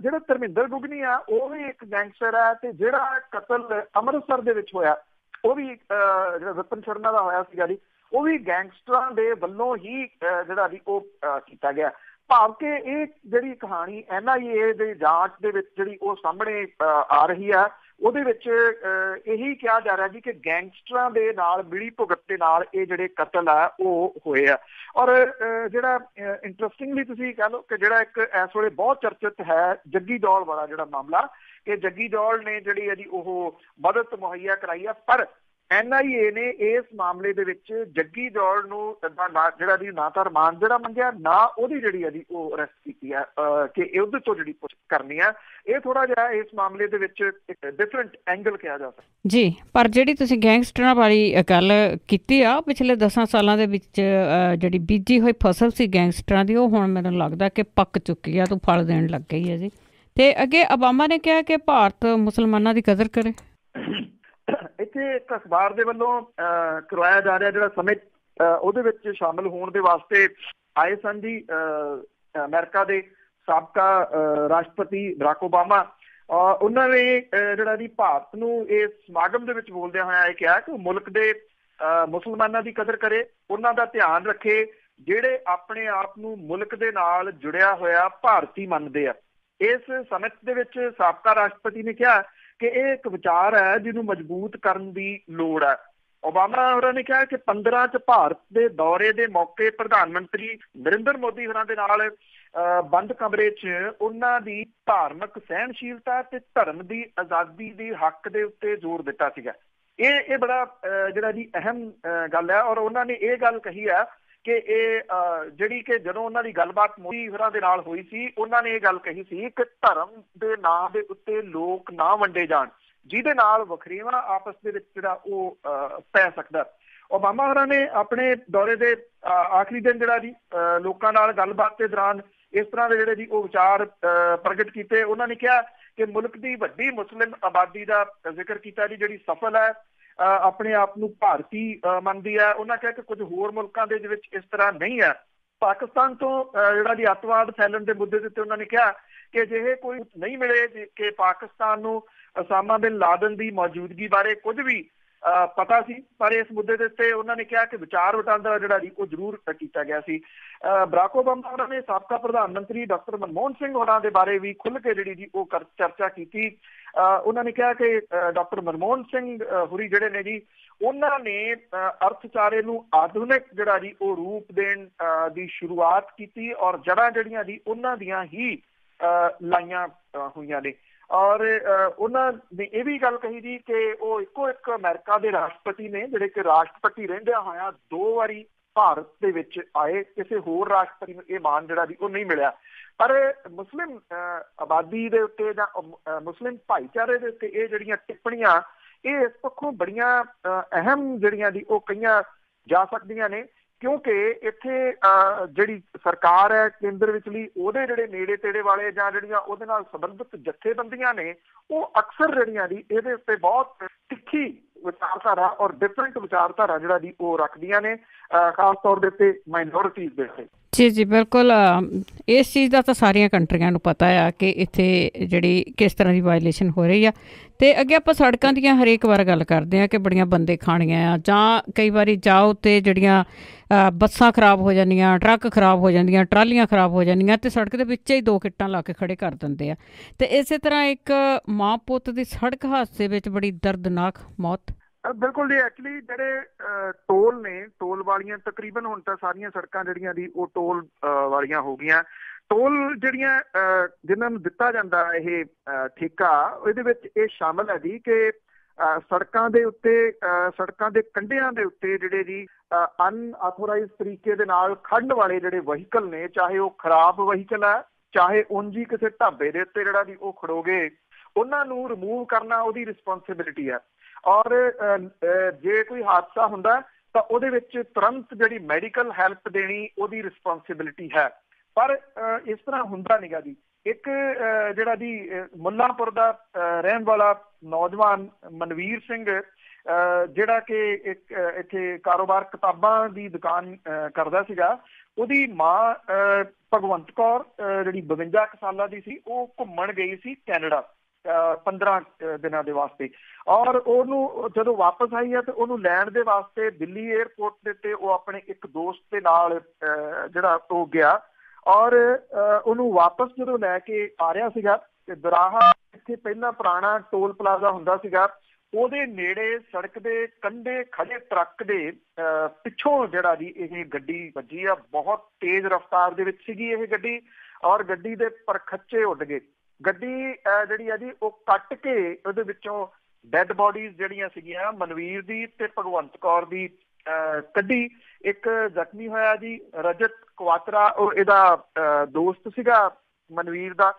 ਜਿਹੜਾ ਧਰਮਿੰਦਰ ਗੁਗਨੀ ਆ ਉਹ ਵੀ ਇੱਕ ਗੈਂਗਸਟਰ ਹੈ, ਤੇ ਜਿਹੜਾ ਕਤਲ ਅੰਮ੍ਰਿਤਸਰ ਦੇ ਵਿੱਚ ਹੋਇਆ ਉਹ ਵੀ ਜਿਹੜਾ ਵਿਪਨ ਸ਼ਰਮਾ ਦਾ ਹੋਇਆ ਸੀਗਾ ਜੀ ਉਹ ਵੀ ਗੈਂਗਸਟਰਾਂ ਦੇ ਵੱਲੋਂ ਹੀ ਜਿਹੜਾ ਜੀ ਉਹ ਕੀਤਾ ਗਿਆ। ਭਾਵ ਕਿ ਇਹ ਜਿਹੜੀ ਕਹਾਣੀ NIA ਦੇ ਜਾਂਚ ਦੇ ਵਿੱਚ ਜਿਹੜੀ ਉਹ ਸਾਹਮਣੇ ਆ ਰਹੀ ਆ, ਉਹਦੇ ਵਿੱਚ ਇਹੀ ਕਿਹਾ ਜਾ ਰਿਹਾ ਜੀ ਕਿ ਗੈਂਗਸਟਰਾਂ ਦੇ ਨਾਲ ਮਿਲੀ ਭੁਗਤ ਦੇ ਨਾਲ ਇਹ ਜਿਹੜੇ ਕਤਲ ਆ ਉਹ ਹੋਏ ਆ। ਔਰ ਜਿਹੜਾ ਇੰਟਰਸਟਿੰਗਲੀ ਤੁਸੀਂ ਕਹਿ ਲਓ ਕਿ ਜਿਹੜਾ ਇੱਕ ਇਸ ਵੇਲੇ ਬਹੁਤ ਚਰਚਿਤ ਹੈ ਜੱਗੀ ਦੌਲ ਵਾਲਾ ਜਿਹੜਾ ਮਾਮਲਾ, ਕਿ ਜੱਗੀ ਦੌਲ ਨੇ ਜਿਹੜੀ ਹੈ ਜੀ ਉਹ ਮਦਦ ਮੁਹੱਈਆ ਕਰਾਈ ਆ, ਪਰ NIA ਨੇ ਇਸ ਮਾਮਲੇ ਦੇ ਵਿੱਚ ਜੱਗੀ ਦੌਲ ਨੂੰ ਜਿਹੜਾ ਜੀ ਨਾ ਤਾਂ ਰਿਮਾਂਡ ਜਿਹੜਾ ਮੰਗਿਆ, ਨਾ ਉਹਦੀ ਜਿਹੜੀ ਹੈ ਜੀ ਉਹ ਅਰੈਸਟ ਕੀਤੀ ਹੈ ਕਿ ਉਹਦੇ ਤੋਂ ਜਿਹੜੀ ਪੁੱਛ ਕਰਨੀ ਆ। ਇਹ ਥੋੜਾ ਜਿਹਾ ਇਸ ਮਾਮਲੇ ਦੇ ਵਿੱਚ ਇੱਕ ਡਿਫਰੈਂਟ ਐਂਗਲ ਕਿਹਾ ਜਾ ਸਕਦਾ ਜੀ। ਪਰ ਜਿਹੜੀ ਤੁਸੀਂ ਗੈਂਗਸਟਰਾਂ ਵਾਲੀ ਗੱਲ ਕੀਤੀ ਆ, ਪਿਛਲੇ 10 ਸਾਲਾਂ ਦੇ ਵਿੱਚ ਜਿਹੜੀ ਬੀਜੀ ਹੋਈ ਫਸਲ ਸੀ ਗੈਂਗਸਟਰਾਂ ਦੀ, ਉਹ ਹੁਣ ਮੈਨੂੰ ਲੱਗਦਾ ਕਿ ਪੱਕ ਚੁੱਕੀ ਆ, ਤੂੰ ਫਲ ਦੇਣ ਲੱਗ ਗਈ ਹੈ ਜੀ। ਤੇ ਅੱਗੇ ਓਬਾਮਾ ਨੇ ਕਿਹਾ ਕਿ ਭਾਰਤ ਮੁਸਲਮਾਨਾਂ ਦੀ ਕਦਰ ਕਰੇ। ਇੱਥੇ ਇੱਕ ਅਖਬਾਰ ਦੇ ਵੱਲੋਂ ਕਰਵਾਇਆ ਜਾ ਰਿਹਾ ਜਿਹੜਾ ਸਮਿਟ, ਉਹਦੇ ਵਿੱਚ ਸ਼ਾਮਿਲ ਹੋਣ ਦੇ ਵਾਸਤੇ ਆਏ ਸਨ ਜੀ ਅਮਰੀਕਾ ਦੇ ਸਾਬਕਾ ਰਾਸ਼ਟਰਪਤੀ ਬਰਾਕ ਓਬਾਮਾ। ਉਹਨਾਂ ਨੇ ਜਿਹੜਾ ਜੀ ਭਾਰਤ ਨੂੰ ਇਸ ਸਮਾਗਮ ਦੇ ਵਿੱਚ ਬੋਲਦਿਆਂ ਹੋਇਆ ਇਹ ਕਿਹਾ ਕਿ ਮੁਲਕ ਦੇ ਮੁਸਲਮਾਨਾਂ ਦੀ ਕਦਰ ਕਰੇ, ਉਹਨਾਂ ਦਾ ਧਿਆਨ ਰੱਖੇ ਜਿਹੜੇ ਆਪਣੇ ਆਪ ਨੂੰ ਮੁਲਕ ਦੇ ਨਾਲ ਜੁੜਿਆ ਹੋਇਆ ਭਾਰਤੀ ਮੰਨਦੇ ਆ। ਇਸ ਸਮਿਟ ਦੇ ਵਿੱਚ ਸਾਬਕਾ ਰਾਸ਼ਟਰਪਤੀ ਨੇ ਕਿਹਾ ਕਿ ਇਹ ਇੱਕ ਵਿਚਾਰ ਹੈ ਜਿਹਨੂੰ ਮਜ਼ਬੂਤ ਕਰਨ ਦੀ ਲੋੜ ਹੈ। ਓਬਾਮਾ ਹੋਰਾਂ ਨੇ ਕਿਹਾ ਕਿ 15 ਚ ਭਾਰਤ ਦੇ ਦੌਰੇ ਦੇ ਮੌਕੇ ਪ੍ਰਧਾਨ ਮੰਤਰੀ ਨਰਿੰਦਰ ਮੋਦੀ ਹੋਰਾਂ ਦੇ ਨਾਲ ਬੰਦ ਕਮਰੇ 'ਚ ਉਹਨਾਂ ਦੀ ਧਾਰਮਿਕ ਸਹਿਣਸ਼ੀਲਤਾ ਤੇ ਧਰਮ ਦੀ ਆਜ਼ਾਦੀ ਦੀ ਹੱਕ ਦੇ ਉੱਤੇ ਜ਼ੋਰ ਦਿੱਤਾ ਸੀਗਾ। ਇਹ ਬੜਾ ਜਿਹੜਾ ਜੀ ਅਹਿਮ ਗੱਲ ਹੈ, ਔਰ ਉਹਨਾਂ ਨੇ ਇਹ ਗੱਲ ਕਹੀ ਹੈ ਕਿ ਇਹ ਜਿਹੜੀ ਕਿ ਜਦੋਂ ਉਹਨਾਂ ਦੀ ਗੱਲਬਾਤ ਮੋਦੀ ਹੋਰਾਂ ਦੇ ਨਾਲ ਹੋਈ ਸੀ, ਉਹਨਾਂ ਨੇ ਇਹ ਗੱਲ ਕਹੀ ਸੀ ਕਿ ਧਰਮ ਦੇ ਨਾਂ ਦੇ ਉੱਤੇ ਲੋਕ ਨਾ ਵੰਡੇ ਜਾਣ, ਜਿਹਦੇ ਨਾਲ ਵਖਰੇਵਾਂ ਆਪਸ ਦੇ ਵਿੱਚ ਜਿਹੜਾ ਉਹ ਪੈ ਸਕਦਾ। ਓਬਾਮਾ ਹੋਰਾਂ ਨੇ ਆਪਣੇ ਦੌਰੇ ਦੇ ਆਖਰੀ ਦਿਨ ਜਿਹੜਾ ਜੀ ਲੋਕਾਂ ਨਾਲ ਗੱਲਬਾਤ ਦੇ ਦੌਰਾਨ ਇਸ ਤਰ੍ਹਾਂ ਦੇ ਜਿਹੜੇ ਜੀ ਉਹ ਵਿਚਾਰ ਪ੍ਰਗਟ ਕੀਤੇ। ਉਹਨਾਂ ਨੇ ਕਿਹਾ ਕਿ ਮੁਲਕ ਦੀ ਵੱਡੀ ਮੁਸਲਿਮ ਆਬਾਦੀ ਦਾ ਜ਼ਿਕਰ ਕੀਤਾ ਜੀ ਜਿਹੜੀ ਸਫਲ ਹੈ, ਆਪਣੇ ਆਪ ਨੂੰ ਭਾਰਤੀ ਮੰਨਦੀ ਹੈ। ਉਹਨਾਂ ਕਿਹਾ ਕਿ ਕੁਝ ਹੋਰ ਮੁਲਕਾਂ ਦੇ ਵਿੱਚ ਇਸ ਤਰ੍ਹਾਂ ਨਹੀਂ ਹੈ। ਪਾਕਿਸਤਾਨ ਤੋਂ ਜਿਹੜਾ ਜੀ ਅੱਤਵਾਦ ਫੈਲਣ ਦੇ ਮੁੱਦੇ ਦੇ ਉੱਤੇ ਉਹਨਾਂ ਨੇ ਕਿਹਾ ਕਿ ਅਜਿਹੇ ਕੋਈ ਨਹੀਂ ਮਿਲੇ ਕਿ ਪਾਕਿਸਤਾਨ ਨੂੰ ਉਸਾਮਾ ਬਿਨ ਲਾਦਨ ਦੀ ਮੌਜੂਦਗੀ ਬਾਰੇ ਕੁਝ ਵੀ ਪਤਾ ਸੀ, ਪਰ ਇਸ ਮੁੱਦੇ ਦੇ ਉੱਤੇ ਉਹਨਾਂ ਨੇ ਕਿਹਾ ਕਿ ਵਿਚਾਰ ਵਟਾਂਦਰਾ ਜਿਹੜਾ ਜੀ ਉਹ ਜ਼ਰੂਰ ਕੀਤਾ ਗਿਆ ਸੀ। ਬਰਾਕ ਓਬਾਮਾ ਹੋਰਾਂ ਨੇ ਸਾਬਕਾ ਪ੍ਰਧਾਨ ਮੰਤਰੀ ਡਾਕਟਰ ਮਨਮੋਹਨ ਸਿੰਘ ਹੋਰਾਂ ਦੇ ਬਾਰੇ ਵੀ ਖੁੱਲ੍ਹ ਕੇ ਜਿਹੜੀ ਜੀ ਉਹ ਚਰਚਾ ਕੀਤੀ। ਉਹਨਾਂ ਨੇ ਕਿਹਾ ਕਿ ਡਾਕਟਰ ਮਨਮੋਹਨ ਸਿੰਘ ਹੋਰੀ ਜਿਹੜੇ ਨੇ ਜੀ ਉਹਨਾਂ ਨੇ ਅਰਥਚਾਰੇ ਨੂੰ ਆਧੁਨਿਕ ਜਿਹੜਾ ਜੀ ਉਹ ਰੂਪ ਦੇਣ ਦੀ ਸ਼ੁਰੂਆਤ ਕੀਤੀ, ਔਰ ਜੜ੍ਹਾਂ ਜਿਹੜੀਆਂ ਜੀ ਉਹਨਾਂ ਦੀਆਂ ਹੀ ਲਾਈਆਂ ਹੋਈਆਂ ਨੇ। ਔਰ ਉਹਨਾਂ ਨੇ ਇਹ ਵੀ ਗੱਲ ਕਹੀ ਜੀ ਕਿ ਉਹ ਇੱਕੋ ਇੱਕ ਅਮਰੀਕਾ ਦੇ ਰਾਸ਼ਟਰਪਤੀ ਨੇ ਜਿਹੜੇ ਕਿ ਰਾਸ਼ਟਰਪਤੀ ਰਹਿੰਦਿਆਂ ਹੋਇਆਂ 2 ਵਾਰੀ ਭਾਰਤ ਦੇ ਵਿੱਚ ਆਏ, ਕਿਸੇ ਹੋਰ ਰਾਸ਼ਟਰਪਤੀ ਨੂੰ ਇਹ ਮਾਣ ਜਿਹੜਾ ਜੀ ਉਹ ਨਹੀਂ ਮਿਲਿਆ। ਪਰ ਮੁਸਲਿਮ ਆਬਾਦੀ ਦੇ ਉੱਤੇ ਜਾਂ ਮੁਸਲਿਮ ਭਾਈਚਾਰੇ ਦੇ ਉੱਤੇ ਇਹ ਜਿਹੜੀਆਂ ਟਿੱਪਣੀਆਂ ਇਹ ਇਸ ਪੱਖੋਂ ਬੜੀਆਂ ਅਹਿਮ ਜਿਹੜੀਆਂ ਜੀ ਉਹ ਕਹੀਆਂ ਜਾ ਸਕਦੀਆਂ ਨੇ, ਕਿਉਂਕਿ ਇੱਥੇ ਜਿਹੜੀ ਸਰਕਾਰ ਹੈ ਕੇਂਦਰ ਵਿਚਲੀ ਉਹਦੇ ਜਿਹੜੇ ਨੇੜੇ ਤੇੜੇ ਵਾਲੇ ਜਾਂ ਜਿਹੜੀਆਂ ਉਹਦੇ ਨਾਲ ਸੰਬੰਧਿਤ ਜਥੇਬੰਦੀਆਂ ਨੇ ਉਹ ਅਕਸਰ ਜਿਹੜੀਆਂ ਦੀ ਇਹਦੇ ਉੱਤੇ ਬਹੁਤ ਤਿੱਖੀ ਵਿਚਾਰਧਾਰਾ ਔਰ ਡਿਫਰੈਂਟ ਵਿਚਾਰਧਾਰਾ ਜਿਹੜਾ ਜੀ ਉਹ ਰੱਖਦੀਆਂ ਨੇ, ਖਾਸ ਤੌਰ ਦੇ ਉੱਤੇ ਮਾਈਨੋਰਿਟੀਜ਼ ਦੇ ਉੱਤੇ। ਜੀ ਜੀ ਬਿਲਕੁਲ। ਇਸ ਚੀਜ਼ ਦਾ ਤਾਂ ਸਾਰੀਆਂ ਕੰਟਰੀਆਂ ਨੂੰ ਪਤਾ ਆ ਕਿ ਇੱਥੇ ਜਿਹੜੀ ਕਿਸ ਤਰ੍ਹਾਂ ਦੀ ਵਾਇਲੇਸ਼ਨ ਹੋ ਰਹੀ ਆ। ਅਤੇ ਅੱਗੇ ਆਪਾਂ ਸੜਕਾਂ ਦੀਆਂ ਹਰੇਕ ਵਾਰ ਗੱਲ ਕਰਦੇ ਹਾਂ ਕਿ ਬੜੀਆਂ ਬੰਦੇ ਖਾਣੀਆਂ ਆ, ਜਾਂ ਕਈ ਵਾਰੀ ਜਾਓ ਅਤੇ ਜਿਹੜੀਆਂ ਬੱਸਾਂ ਖਰਾਬ ਹੋ ਜਾਂਦੀਆਂ, ਟਰੱਕ ਖਰਾਬ ਹੋ ਜਾਂਦੀਆਂ, ਟਰਾਲੀਆਂ ਖਰਾਬ ਹੋ ਜਾਂਦੀਆਂ ਅਤੇ ਸੜਕ ਦੇ ਵਿੱਚ ਹੀ 2 ਕਿੱਟਾਂ ਲਾ ਕੇ ਖੜ੍ਹੇ ਕਰ ਦਿੰਦੇ ਆ। ਅਤੇ ਇਸੇ ਤਰ੍ਹਾਂ ਇੱਕ ਮਾਂ ਪੁੱਤ ਦੀ ਸੜਕ ਹਾਦਸੇ ਵਿੱਚ ਬੜੀ ਦਰਦਨਾਕ ਮੌਤ। ਬਿਲਕੁਲ ਜੀ। ਐਕਚੁਅਲੀ ਜਿਹੜੇ ਟੋਲ ਨੇ, ਟੋਲ ਵਾਲੀਆਂ ਤਕਰੀਬਨ ਹੁਣ ਤਾਂ ਸਾਰੀਆਂ ਸੜਕਾਂ ਜਿਹੜੀਆਂ ਦੀ ਉਹ ਟੋਲ ਵਾਲੀਆਂ ਹੋ ਗਈਆਂ। ਟੋਲ ਜਿਹੜੀਆਂ ਜਿਨ੍ਹਾਂ ਨੂੰ ਦਿੱਤਾ ਜਾਂਦਾ ਇਹ ਠੇਕਾ, ਇਹਦੇ ਵਿੱਚ ਇਹ ਸ਼ਾਮਲ ਹੈ ਜੀ ਕਿ ਸੜਕਾਂ ਦੇ ਉੱਤੇ, ਸੜਕਾਂ ਦੇ ਕੰਢਿਆਂ ਦੇ ਉੱਤੇ ਜਿਹੜੇ ਜੀ ਅਨਆਥੋਰਾਈਜ਼ ਤਰੀਕੇ ਦੇ ਨਾਲ ਖੜਨ ਵਾਲੇ ਜਿਹੜੇ ਵਹੀਕਲ ਨੇ, ਚਾਹੇ ਉਹ ਖਰਾਬ ਵਹੀਕਲ ਹੈ, ਚਾਹੇ ਉਂਝ ਹੀ ਕਿਸੇ ਢਾਬੇ ਦੇ ਉੱਤੇ ਜਿਹੜਾ ਜੀ ਉਹ ਖੜੋਗੇ, ਉਹਨਾਂ ਨੂੰ ਰਿਮੂਵ ਕਰਨਾ ਉਹਦੀ ਰਿਸਪੋਂਸਿਬਿਲਿਟੀ ਹੈ। ਔਰ ਜੇ ਕੋਈ ਹਾਦਸਾ ਹੁੰਦਾ ਤਾਂ ਉਹਦੇ ਵਿੱਚ ਤੁਰੰਤ ਜਿਹੜੀ ਮੈਡੀਕਲ ਹੈਲਪ ਦੇਣੀ ਉਹਦੀ ਰਿਸਪੋਂਸਿਬਿਲਿਟੀ ਹੈ। ਪਰ ਇਸ ਤਰ੍ਹਾਂ ਹੁੰਦਾ ਨੀਗਾ ਜੀ। ਇੱਕ ਜਿਹੜਾ ਜੀ ਮੁੱਲਾਂਪੁਰ ਦਾ ਰਹਿਣ ਵਾਲਾ ਨੌਜਵਾਨ ਮਨਵੀਰ ਸਿੰਘ, ਜਿਹੜਾ ਕਿ ਇੱਕ ਇੱਥੇ ਕਾਰੋਬਾਰ ਕਿਤਾਬਾਂ ਦੀ ਦੁਕਾਨ ਕਰਦਾ ਸੀਗਾ, ਉਹਦੀ ਮਾਂ ਭਗਵੰਤ ਕੌਰ ਜਿਹੜੀ 52 ਕੁ ਸਾਲਾਂ ਦੀ ਸੀ, ਉਹ ਘੁੰਮਣ ਗਈ ਸੀ ਕੈਨੇਡਾ 15 ਦਿਨਾਂ ਦੇ ਵਾਸਤੇ। ਔਰ ਉਹਨੂੰ ਜਦੋਂ ਵਾਪਸ ਆਈ ਹੈ ਤੇ ਉਹਨੂੰ ਲੈਣ ਦੇ ਵਾਸਤੇ ਦਿੱਲੀ ਏਅਰਪੋਰਟ ਦੇ ਉੱਤੇ ਉਹ ਆਪਣੇ ਇੱਕ ਦੋਸਤ ਦੇ ਨਾਲ ਜਿਹੜਾ ਉਹ ਗਿਆ। ਔਰ ਉਹਨੂੰ ਵਾਪਸ ਜਦੋਂ ਲੈ ਕੇ ਆ ਰਿਹਾ ਸੀਗਾ ਤੇ ਦਰਾਹਾ, ਇੱਥੇ ਪਹਿਲਾਂ ਪੁਰਾਣਾ ਟੋਲ ਪਲਾਜ਼ਾ ਹੁੰਦਾ ਸੀਗਾ, ਉਹਦੇ ਨੇੜੇ ਸੜਕ ਦੇ ਕੰਢੇ ਖੜੇ ਟਰੱਕ ਦੇ ਪਿੱਛੋਂ ਜਿਹੜਾ ਜੀ ਇਹ ਗੱਡੀ ਵੱਜੀ ਆ। ਬਹੁਤ ਤੇਜ਼ ਰਫ਼ਤਾਰ ਦੇ ਵਿੱਚ ਸੀਗੀ ਇਹ ਗੱਡੀ, ਔਰ ਗੱਡੀ ਦੇ ਪਰਖੱਚੇ ਉੱਡ ਗਏ। ਗੱਡੀ ਜਿਹੜੀ ਆ ਜੀ ਉਹ ਕੱਟ ਕੇ ਉਹਦੇ ਵਿੱਚੋਂ ਡੈਡ ਬੋਡੀਜ਼ ਜਿਹੜੀਆਂ ਸੀਗੀਆਂ ਮਨਵੀਰ ਦੀ ਤੇ ਭਗਵੰਤ ਕੌਰ ਦੀ ਕੱਢੀ। ਇੱਕ ਜ਼ਖਮੀ ਹੋਇਆ ਜੀ ਰਜਤ ਕੁਆਤਰਾ, ਉਹ ਇਹਦਾ ਦੋਸਤ ਸੀਗਾ ਮਨਵੀਰ ਦਾ,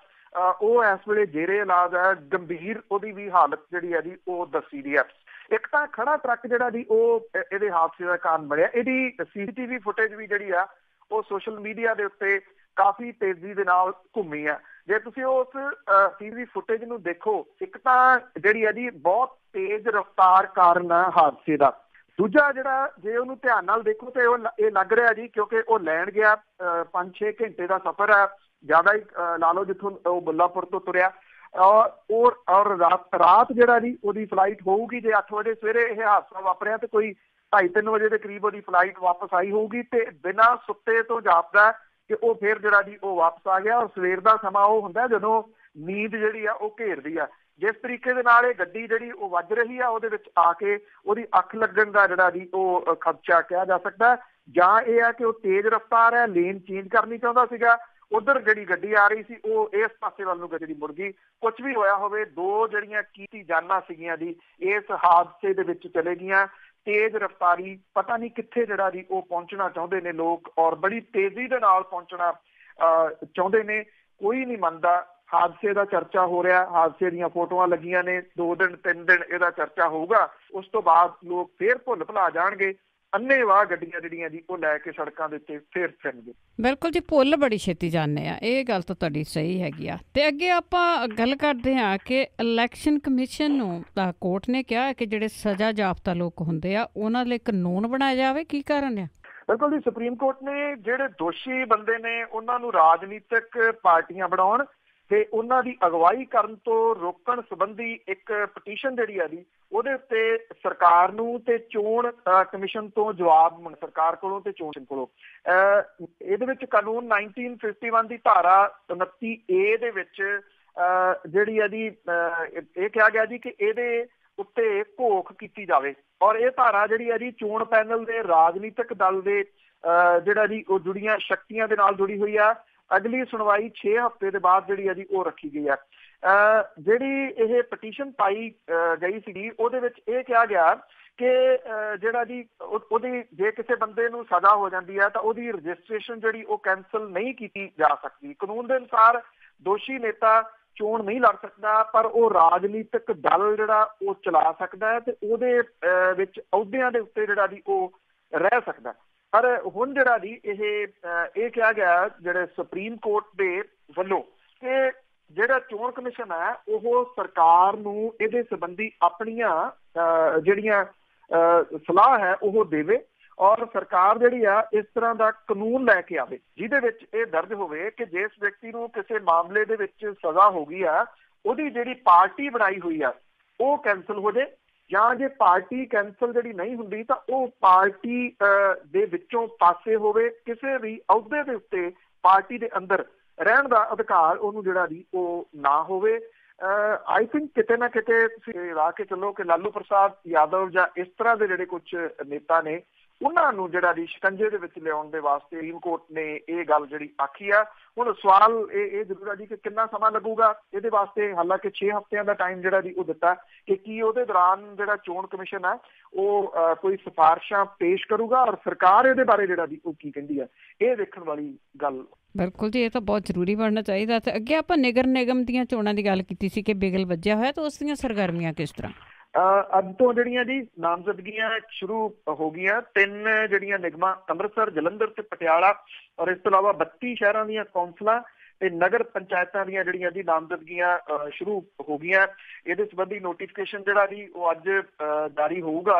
ਉਹ ਇਸ ਵੇਲੇ ਜੇਰੇ ਇਲਾਜ ਹੈ, ਗੰਭੀਰ ਉਹਦੀ ਵੀ ਹਾਲਤ ਜਿਹੜੀ ਹੈ ਜੀ ਉਹ ਦੱਸੀ ਦੀ ਹੈ। ਇੱਕ ਤਾਂ ਖੜਾ ਟਰੱਕ ਜਿਹੜਾ ਜੀ ਉਹ ਇਹਦੇ ਹਾਦਸੇ ਦਾ ਕਾਰਨ ਬਣਿਆ। ਇਹਦੀ CCTV ਫੁਟੇਜ ਵੀ ਜਿਹੜੀ ਆ ਉਹ ਸੋਸ਼ਲ ਮੀਡੀਆ ਦੇ ਉੱਤੇ ਕਾਫੀ ਤੇਜ਼ੀ ਦੇ ਨਾਲ ਘੁੰਮੀ ਆ। ਜੇ ਤੁਸੀਂ ਉਸ CCTV ਫੁਟੇਜ ਨੂੰ ਦੇਖੋ, ਇੱਕ ਤਾਂ ਜਿਹੜੀ ਹੈ ਜੀ ਬਹੁਤ ਤੇਜ਼ ਰਫ਼ਤਾਰ ਕਾਰਨ ਹਾਦਸੇ ਦਾ। ਦੂਜਾ ਜਿਹੜਾ ਜੇ ਉਹਨੂੰ ਧਿਆਨ ਨਾਲ ਦੇਖੋ ਤੇ ਇਹ ਲੱਗ ਰਿਹਾ ਜੀ, ਕਿਉਂਕਿ ਉਹ ਲੈਣ ਗਿਆ 5-6 ਘੰਟੇ ਦਾ ਸਫ਼ਰ ਹੈ, ਜ਼ਿਆਦਾ ਹੀ ਲਾ ਲਓ, ਜਿੱਥੋਂ ਉਹ ਮੁੱਲਾਂਪੁਰ ਤੋਂ ਤੁਰਿਆ। ਔਰ ਰਾਤ ਜਿਹੜਾ ਜੀ ਉਹਦੀ ਫਲਾਈਟ ਹੋਊਗੀ, ਜੇ 8 ਵਜੇ ਸਵੇਰੇ ਇਹ ਹਾਦਸਾ ਵਾਪਰਿਆ ਤੇ ਕੋਈ 2:30-3 ਵਜੇ ਦੇ ਕਰੀਬ ਉਹਦੀ ਫਲਾਈਟ ਵਾਪਸ ਆਈ ਹੋਊਗੀ, ਤੇ ਬਿਨਾਂ ਸੁੱਤੇ ਤੋਂ ਜਾਪਦਾ ਕਿ ਉਹ ਫਿਰ ਜਿਹੜਾ ਜੀ ਉਹ ਵਾਪਸ ਆ ਗਿਆ। ਔਰ ਸਵੇਰ ਦਾ ਸਮਾਂ ਉਹ ਹੁੰਦਾ ਜਦੋਂ ਨੀਂਦ ਜਿਹੜੀ ਆ ਉਹ ਘੇਰਦੀ ਆ। ਜਿਸ ਤਰੀਕੇ ਦੇ ਨਾਲ ਇਹ ਗੱਡੀ ਜਿਹੜੀ ਉਹ ਵੱਜ ਰਹੀ ਆ, ਉਹਦੇ ਵਿੱਚ ਆ ਕੇ ਉਹਦੀ ਅੱਖ ਲੱਗਣ ਦਾ ਜਿਹੜਾ ਜੀ ਉਹ ਖਦਸ਼ਾ ਕਿਹਾ ਜਾ ਸਕਦਾ। ਜਾਂ ਇਹ ਆ ਕਿ ਉਹ ਤੇਜ਼ ਰਫ਼ਤਾਰ ਹੈ, ਲੇਨ ਚੇਂਜ ਕਰਨੀ ਚਾਹੁੰਦਾ ਸੀਗਾ, ਉਧਰ ਜਿਹੜੀ ਗੱਡੀ ਆ ਰਹੀ ਸੀ ਉਹ ਇਸ ਪਾਸੇ ਵੱਲ ਨੂੰ ਗੱਡੀ ਮੁੜ ਗਈ। ਕੁਝ ਵੀ ਹੋਇਆ ਹੋਵੇ, 2 ਜਿਹੜੀਆਂ ਕੀਮਤੀ ਜਾਨਾਂ ਸੀਗੀਆਂ ਜੀ ਇਸ ਹਾਦਸੇ ਦੇ ਵਿੱਚ ਚਲੇ ਗਈਆਂ। ਤੇਜ਼ ਰਫ਼ਤਾਰੀ, ਪਤਾ ਨਹੀਂ ਕਿੱਥੇ ਜਿਹੜਾ ਜੀ ਉਹ ਪਹੁੰਚਣਾ ਚਾਹੁੰਦੇ ਨੇ ਲੋਕ, ਔਰ ਬੜੀ ਤੇਜ਼ੀ ਦੇ ਨਾਲ ਪਹੁੰਚਣਾ ਚਾਹੁੰਦੇ ਨੇ। ਕੋਈ ਨਹੀਂ ਮੰਨਦਾ। ਹਾਦਸੇ ਦਾ ਚਰਚਾ ਹੋ ਰਿਹਾ, ਹਾਦਸੇ ਦੀਆਂ ਫੋਟੋਆਂ ਲੱਗੀਆਂ ਨੇ, 2 ਦਿਨ 3 ਦਿਨ ਇਹਦਾ ਚਰਚਾ ਹੋਊਗਾ। ਉਸ ਤੋਂ ਬਾਅਦ ਲੋਕ ਫੇਰ ਭੁੱਲ ਭੁਲਾ ਜਾਣਗੇ। ਅੰਨ੍ਹੇਵਾਹ ਗੱਡੀਆਂ ਜਿਹੜੀਆਂ ਜੀ ਉਹ ਲੈ ਕੇ ਸੜਕਾਂ ਦੇ ਉੱਤੇ ਫੇਰ ਫਿਰਨਗੇ। ਬਿਲਕੁਲ ਜੀ, ਭੁੱਲ ਬੜੀ ਛੇਤੀ ਜਾਂਦੇ ਆ, ਇਹ ਗੱਲ ਤਾਂ ਤੁਹਾਡੀ ਸਹੀ ਹੈਗੀ ਆ। ਤੇ ਅੱਗੇ ਆਪਾਂ ਗੱਲ ਕਰਦੇ ਹਾਂ ਕਿ ਇਲੈਕਸ਼ਨ ਕਮਿਸ਼ਨ ਨੂੰ ਕੋਰਟ ਨੇ ਕਿਹਾ ਕਿ ਜਿਹੜੇ ਸਜ਼ਾ ਯਾਫਤਾ ਲੋਕ ਹੁੰਦੇ ਆ ਉਹਨਾਂ ਲਈ ਕਾਨੂੰਨ ਬਣਾਇਆ ਜਾਵੇ। ਕੀ ਕਾਰਨ ਆ? ਬਿਲਕੁਲ ਜੀ, ਸੁਪਰੀਮ ਕੋਰਟ ਨੇ ਜਿਹੜੇ ਦੋਸ਼ੀ ਬੰਦੇ ਨੇ ਉਹਨਾਂ ਨੂੰ ਰਾਜਨੀਤਿਕ ਪਾਰਟੀਆਂ ਬਣਾਉਣ ਤੇ ਉਹਨਾਂ ਦੀ ਅਗਵਾਈ ਕਰਨ ਤੋਂ ਰੋਕਣ ਸੰਬੰਧੀ ਇੱਕ ਪਟੀਸ਼ਨ ਜਿਹੜੀ ਆ ਜੀ ਉਹਦੇ ਉੱਤੇ ਸਰਕਾਰ ਨੂੰ ਤੇ ਚੋਣ ਕਮਿਸ਼ਨ ਤੋਂ ਜਵਾਬ ਮੰਗ, ਸਰਕਾਰ ਕੋਲੋਂ ਤੇ ਚੋਣ ਕੋਲੋਂ। ਇਹਦੇ ਵਿੱਚ ਕਾਨੂੰਨ 1951 ਦੀ ਧਾਰਾ 29A ਦੇ ਵਿੱਚ ਜਿਹੜੀ ਆ ਜੀ ਇਹ ਕਿਹਾ ਗਿਆ ਜੀ ਕਿ ਇਹਦੇ ਉੱਤੇ ਘੋਖ ਕੀਤੀ ਜਾਵੇ। ਔਰ ਇਹ ਧਾਰਾ ਜਿਹੜੀ ਆ ਜੀ ਚੋਣ ਪੈਨਲ ਦੇ ਰਾਜਨੀਤਿਕ ਦਲ ਦੇ ਜਿਹੜਾ ਜੀ ਉਹ ਜੁੜੀਆਂ ਸ਼ਕਤੀਆਂ ਦੇ ਨਾਲ ਜੁੜੀ ਹੋਈ ਆ। ਅਗਲੀ ਸੁਣਵਾਈ 6 ਹਫ਼ਤੇ ਦੇ ਬਾਅਦ ਜਿਹੜੀ ਆ ਜੀ ਉਹ ਰੱਖੀ ਗਈ ਆ। ਜਿਹੜੀ ਇਹ ਪਟੀਸ਼ਨ ਪਾਈ ਗਈ ਸੀਗੀ ਉਹਦੇ ਵਿੱਚ ਇਹ ਕਿਹਾ ਗਿਆ ਕਿ ਜਿਹੜਾ ਜੀ ਉਹਦੀ ਜੇ ਕਿਸੇ ਬੰਦੇ ਨੂੰ ਸਜ਼ਾ ਹੋ ਜਾਂਦੀ ਹੈ ਤਾਂ ਉਹਦੀ ਰਜਿਸਟ੍ਰੇਸ਼ਨ ਜਿਹੜੀ ਉਹ ਕੈਂਸਲ ਨਹੀਂ ਕੀਤੀ ਜਾ ਸਕਦੀ। ਕਾਨੂੰਨ ਦੇ ਅਨੁਸਾਰ ਦੋਸ਼ੀ ਨੇਤਾ ਚੋਣ ਨਹੀਂ ਲੜ ਸਕਦਾ, ਪਰ ਉਹ ਰਾਜਨੀਤਿਕ ਦਲ ਜਿਹੜਾ ਉਹ ਚਲਾ ਸਕਦਾ ਹੈ ਤੇ ਉਹਦੇ ਵਿੱਚ ਅਹੁਦਿਆਂ ਦੇ ਉੱਤੇ ਜਿਹੜਾ ਜੀ ਉਹ ਰਹਿ ਸਕਦਾ। ਪਰ ਹੁਣ ਜਿਹੜਾ ਜੀ ਇਹ ਕਿਹਾ ਗਿਆ ਜਿਹੜੇ ਸੁਪਰੀਮ ਕੋਰਟ ਦੇ ਵੱਲੋਂ ਕਿ ਜਿਹੜਾ ਚੋਣ ਕਮਿਸ਼ਨ ਹੈ ਉਹ ਸਰਕਾਰ ਨੂੰ ਇਹਦੇ ਸੰਬੰਧੀ ਆਪਣੀਆਂ ਜਿਹੜੀਆਂ ਸਲਾਹ ਹੈ ਉਹ ਦੇਵੇ ਔਰ ਸਰਕਾਰ ਜਿਹੜੀ ਆ ਇਸ ਤਰ੍ਹਾਂ ਦਾ ਕਾਨੂੰਨ ਲੈ ਕੇ ਆਵੇ ਜਿਹਦੇ ਵਿੱਚ ਇਹ ਦਰਜ ਹੋਵੇ ਕਿ ਜਿਸ ਵਿਅਕਤੀ ਨੂੰ ਕਿਸੇ ਮਾਮਲੇ ਦੇ ਵਿੱਚ ਸਜ਼ਾ ਹੋ ਗਈ ਆ ਉਹਦੀ ਜਿਹੜੀ ਪਾਰਟੀ ਬਣਾਈ ਹੋਈ ਆ ਉਹ ਕੈਂਸਲ ਹੋ ਜਾਏ, ਜਾਂ ਜੇ ਪਾਰਟੀ ਕੈਂਸਲ ਜਿਹੜੀ ਨਹੀਂ ਹੁੰਦੀ ਤਾਂ ਉਹ ਪਾਰਟੀ ਦੇ ਵਿੱਚੋਂ ਪਾਸੇ ਹੋਵੇ, ਕਿਸੇ ਵੀ ਅਹੁਦੇ ਦੇ ਉੱਤੇ ਪਾਰਟੀ ਦੇ ਅੰਦਰ ਰਹਿਣ ਦਾ ਅਧਿਕਾਰ ਉਹਨੂੰ ਜਿਹੜਾ ਜੀ ਉਹ ਨਾ ਹੋਵੇ। ਆਈ ਥਿੰਕ ਕਿਤੇ ਨਾ ਕਿਤੇ ਤੁਸੀਂ ਲਾ ਕੇ ਚੱਲੋ ਕਿ ਲਾਲੂ ਪ੍ਰਸਾਦ ਯਾਦਵ ਜਾਂ ਇਸ ਤਰ੍ਹਾਂ ਦੇ ਜਿਹੜੇ ਕੁਝ ਨੇਤਾ ਨੇ ਉਹਨਾਂ ਨੂੰ ਜਿਹੜਾ ਜੀ ਸ਼ਿਕੰਜੇ ਦੇ ਵਿੱਚ ਲਿਆਉਣ ਦੇ ਵਾਸਤੇ ਸੁਪਰੀਮ ਕੋਰਟ ਨੇ ਇਹ ਗੱਲ ਜਿਹੜੀ ਆਖੀ ਆ। ਹੁਣ ਸਵਾਲ ਇਹ ਜ਼ਰੂਰ ਆ ਜੀ ਕਿ ਕਿੰਨਾ ਸਮਾਂ ਲੱਗੂਗਾ ਇਹਦੇ ਵਾਸਤੇ। ਹਾਲਾਂਕਿ 6 ਹਫ਼ਤਿਆਂ ਦਾ ਟਾਈਮ ਜਿਹੜਾ ਜੀ ਉਹ ਦਿੱਤਾ ਕਿ ਕੀ ਉਹਦੇ ਦੌਰਾਨ ਜਿਹੜਾ ਚੋਣ ਕਮਿਸ਼ਨ ਆ ਉਹ ਕੋਈ ਸਿਫਾਰਿਸ਼ਾਂ ਪੇਸ਼ ਕਰੂਗਾ ਔਰ ਸਰਕਾਰ ਇਹਦੇ ਬਾਰੇ ਜਿਹੜਾ ਜੀ ਉਹ ਕੀ ਕਹਿੰਦੀ ਆ, ਇਹ ਦੇਖਣ ਵਾਲੀ ਗੱਲ। ਬਿਲਕੁਲ ਜੀ, ਇਹ ਤਾਂ ਬਹੁਤ ਜ਼ਰੂਰੀ ਬਣਨਾ ਚਾਹੀਦਾ। ਤੇ ਅੱਗੇ ਆਪਾਂ ਨਗਰ ਨਿਗਮ ਦੀਆਂ ਚੋਣਾਂ ਦੀ ਗੱਲ ਕੀਤੀ ਸੀ ਕਿ ਬਿਗਲ ਵੱਜਿਆ ਹੋਇਆ, ਤਾਂ ਉਸ ਦੀਆਂ ਸਰਗਰਮੀਆਂ ਕਿਸ ਤਰ੍ਹਾਂ? ਅੱਜ ਤੋਂ ਜਿਹੜੀਆਂ ਜੀ ਨਾਮਜ਼ਦਗੀਆਂ ਸ਼ੁਰੂ ਹੋ ਗਈਆਂ। 3 ਜਿਹੜੀਆਂ ਨਿਗਮਾਂ ਅੰਮ੍ਰਿਤਸਰ, ਜਲੰਧਰ ਤੇ ਪਟਿਆਲਾ ਔਰ ਇਸ ਤੋਂ ਇਲਾਵਾ 32 ਸ਼ਹਿਰਾਂ ਦੀਆਂ ਕੌਂਸਲਾਂ ਤੇ ਨਗਰ ਪੰਚਾਇਤਾਂ ਦੀਆਂ ਜਿਹੜੀਆਂ ਜੀ ਨਾਮਜ਼ਦਗੀਆਂ ਸ਼ੁਰੂ ਹੋ ਗਈਆਂ। ਇਹਦੇ ਸੰਬੰਧੀ ਨੋਟੀਫਿਕੇਸ਼ਨ ਜਿਹੜਾ ਜੀ ਉਹ ਅੱਜ ਜਾਰੀ ਹੋਊਗਾ।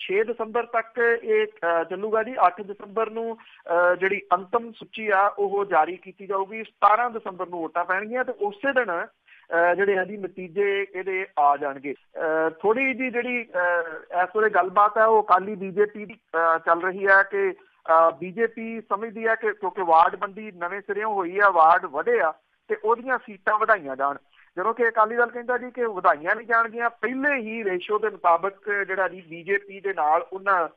6 ਦਸੰਬਰ ਤੱਕ ਇਹ ਚੱਲੂਗਾ ਜੀ। 8 ਦਸੰਬਰ ਨੂੰ ਜਿਹੜੀ ਅੰਤਮ ਸੂਚੀ ਆ ਉਹ ਜਾਰੀ ਕੀਤੀ ਜਾਊਗੀ। 17 ਦਸੰਬਰ ਨੂੰ ਵੋਟਾਂ ਪੈਣਗੀਆਂ ਤੇ ਉਸੇ ਦਿਨ ਜਿਹੜੇ ਆ ਜੀ ਨਤੀਜੇ ਇਹਦੇ ਆ ਜਾਣਗੇ। ਥੋੜੀ ਜੀ ਜਿਹੜੀ ਇਸ ਵੇਲੇ ਗੱਲਬਾਤ ਹੈ ਉਹ ਅਕਾਲੀ ਬੀਜੇਪੀ ਦੀ ਚੱਲ ਰਹੀ ਹੈ ਕਿ ਬੀਜੇਪੀ ਸਮਝਦੀ ਹੈ ਕਿ ਕਿਉਂਕਿ ਵਾਰਡਬੰਦੀ ਨਵੇਂ ਸਿਰਿਓਂ ਹੋਈ ਆ, ਵਾਰਡ ਵਧੇ ਆ ਤੇ ਉਹਦੀਆਂ ਸੀਟਾਂ ਵਧਾਈਆਂ ਜਾਣ, ਜਦੋਂ ਕਿ ਅਕਾਲੀ ਦਲ ਕਹਿੰਦਾ ਜੀ ਕਿ ਵਧਾਈਆਂ ਨਹੀਂ ਜਾਣਗੀਆਂ। ਪਹਿਲੇ ਹੀ ਰੇਸ਼ੋ ਦੇ ਮੁਤਾਬਕ ਜਿਹੜਾ ਜੀ ਬੀਜੇਪੀ ਦੇ ਨਾਲ ਉਹਨਾਂ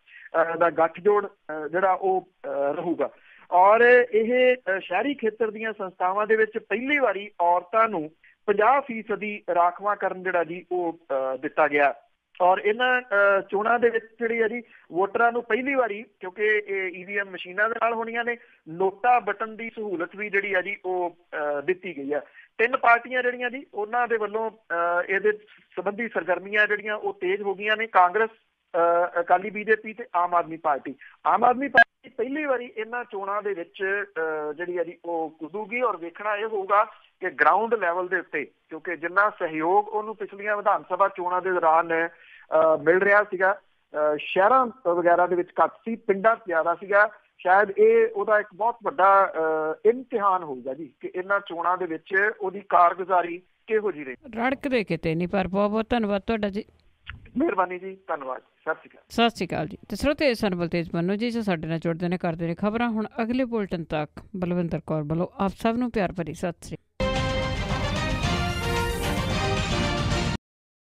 ਦਾ ਗੱਠਜੋੜ ਜਿਹੜਾ ਉਹ ਰਹੂਗਾ। ਔਰ ਇਹ ਸ਼ਹਿਰੀ ਖੇਤਰ ਦੀਆਂ ਸੰਸਥਾਵਾਂ ਦੇ ਵਿੱਚ ਪਹਿਲੀ ਵਾਰੀ ਔਰਤਾਂ ਨੂੰ 50% ਰਾਖਵਾਂਕਰਨ ਜਿਹੜਾ ਜੀ ਉਹ ਦਿੱਤਾ ਗਿਆ। ਔਰ ਇਹਨਾਂ ਚੋਣਾਂ ਦੇ ਵਿੱਚ ਜਿਹੜੀ ਹੈ ਜੀ ਵੋਟਰਾਂ ਨੂੰ ਪਹਿਲੀ ਵਾਰੀ, ਕਿਉਂਕਿ ਇਹ EVM ਮਸ਼ੀਨਾਂ ਦੇ ਨਾਲ ਹੋਣੀਆਂ ਨੇ, ਨੋਟਾ ਬਟਨ ਦੀ ਸਹੂਲਤ ਵੀ ਜਿਹੜੀ ਆ ਜੀ ਉਹ ਦਿੱਤੀ ਗਈ ਆ। 3 ਪਾਰਟੀਆਂ ਜਿਹੜੀਆਂ ਜੀ ਉਹਨਾਂ ਦੇ ਵੱਲੋਂ ਇਹਦੇ ਸੰਬੰਧੀ ਸਰਗਰਮੀਆਂ ਜਿਹੜੀਆਂ ਉਹ ਤੇਜ਼ ਹੋ ਗਈਆਂ ਨੇ। ਕਾਂਗਰਸ, ਅਕਾਲੀ ਬੀਜੇਪੀ ਤੇ ਆਮ ਆਦਮੀ ਪਾਰਟੀ। ਆਮ ਆਦਮੀ ਪਾਰਟੀ ਪਹਿਲੀ ਵਾਰੀ ਇਹਨਾਂ ਚੋਣਾਂ ਦੇ ਵਿੱਚ ਜਿਹੜੀ ਆ ਜੀ ਉਹ ਕੁੱਦੂਗੀ ਔਰ ਵੇਖਣਾ ਇਹ ਹੋਊਗਾ ਕਿ ਗਰਾਊਂਡ ਲੈਵਲ ਦੇ ਉੱਤੇ, ਕਿਉਂਕਿ ਜਿੰਨਾ ਸਹਿਯੋਗ ਉਹਨੂੰ ਪਿਛਲੀਆਂ ਵਿਧਾਨ ਸਭਾ ਚੋਣਾਂ ਦੇ ਦੌਰਾਨ ਮਿਲ ਰਿਹਾ ਸੀਗਾ, ਸ਼ਹਿਰਾਂ ਵਗੈਰਾ ਦੇ ਵਿੱਚ ਘੱਟ ਸੀ, ਪਿੰਡਾਂ ਜ਼ਿਆਦਾ ਸੀਗਾ। ਸ਼ਾਇਦ ਇਹ ਉਹਦਾ ਇੱਕ ਬਹੁਤ ਵੱਡਾ ਇਮਤਿਹਾਨ ਹੋਊਗਾ ਜੀ ਕਿ ਇਹਨਾਂ ਚੋਣਾਂ ਦੇ ਵਿੱਚ ਉਹਦੀ ਕਾਰਗੁਜ਼ਾਰੀ ਕਿਹੋ ਜਿਹੀ ਰਹੀ। ਰੜਕਦੇ ਕਿਤੇ ਨਹੀਂ, ਪਰ ਬਹੁਤ ਬਹੁਤ ਧੰਨਵਾਦ ਤੁਹਾਡਾ ਜੀ। ਮਿਹਰਬਾਨੀ ਜੀ, ਧੰਨਵਾਦ। ਸਤਿ ਸ਼੍ਰੀ ਅਕਾਲ। ਸਤਿ ਸ਼੍ਰੀ ਅਕਾਲ ਜੀ। ਤੇ ਸਰੋਤੇ ਸਨ ਬਲਤੇਜ ਪੰਨੂ ਜੀ ਜੋ ਸਾਡੇ ਨਾਲ ਜੁੜਦੇ ਨੇ, ਕਰਦੇ ਨੇ ਖਬਰਾਂ। ਹੁਣ ਅਗਲੇ ਬੁਲਟਨ ਤੱਕ ਬਲਵਿੰਦਰ ਕੌਰ ਵੱਲੋਂ ਆਪ ਸਭ ਨੂੰ ਪਿਆਰ ਭਰੀ ਸਤਿ ਸ਼੍ਰੀ ਅਕਾਲ।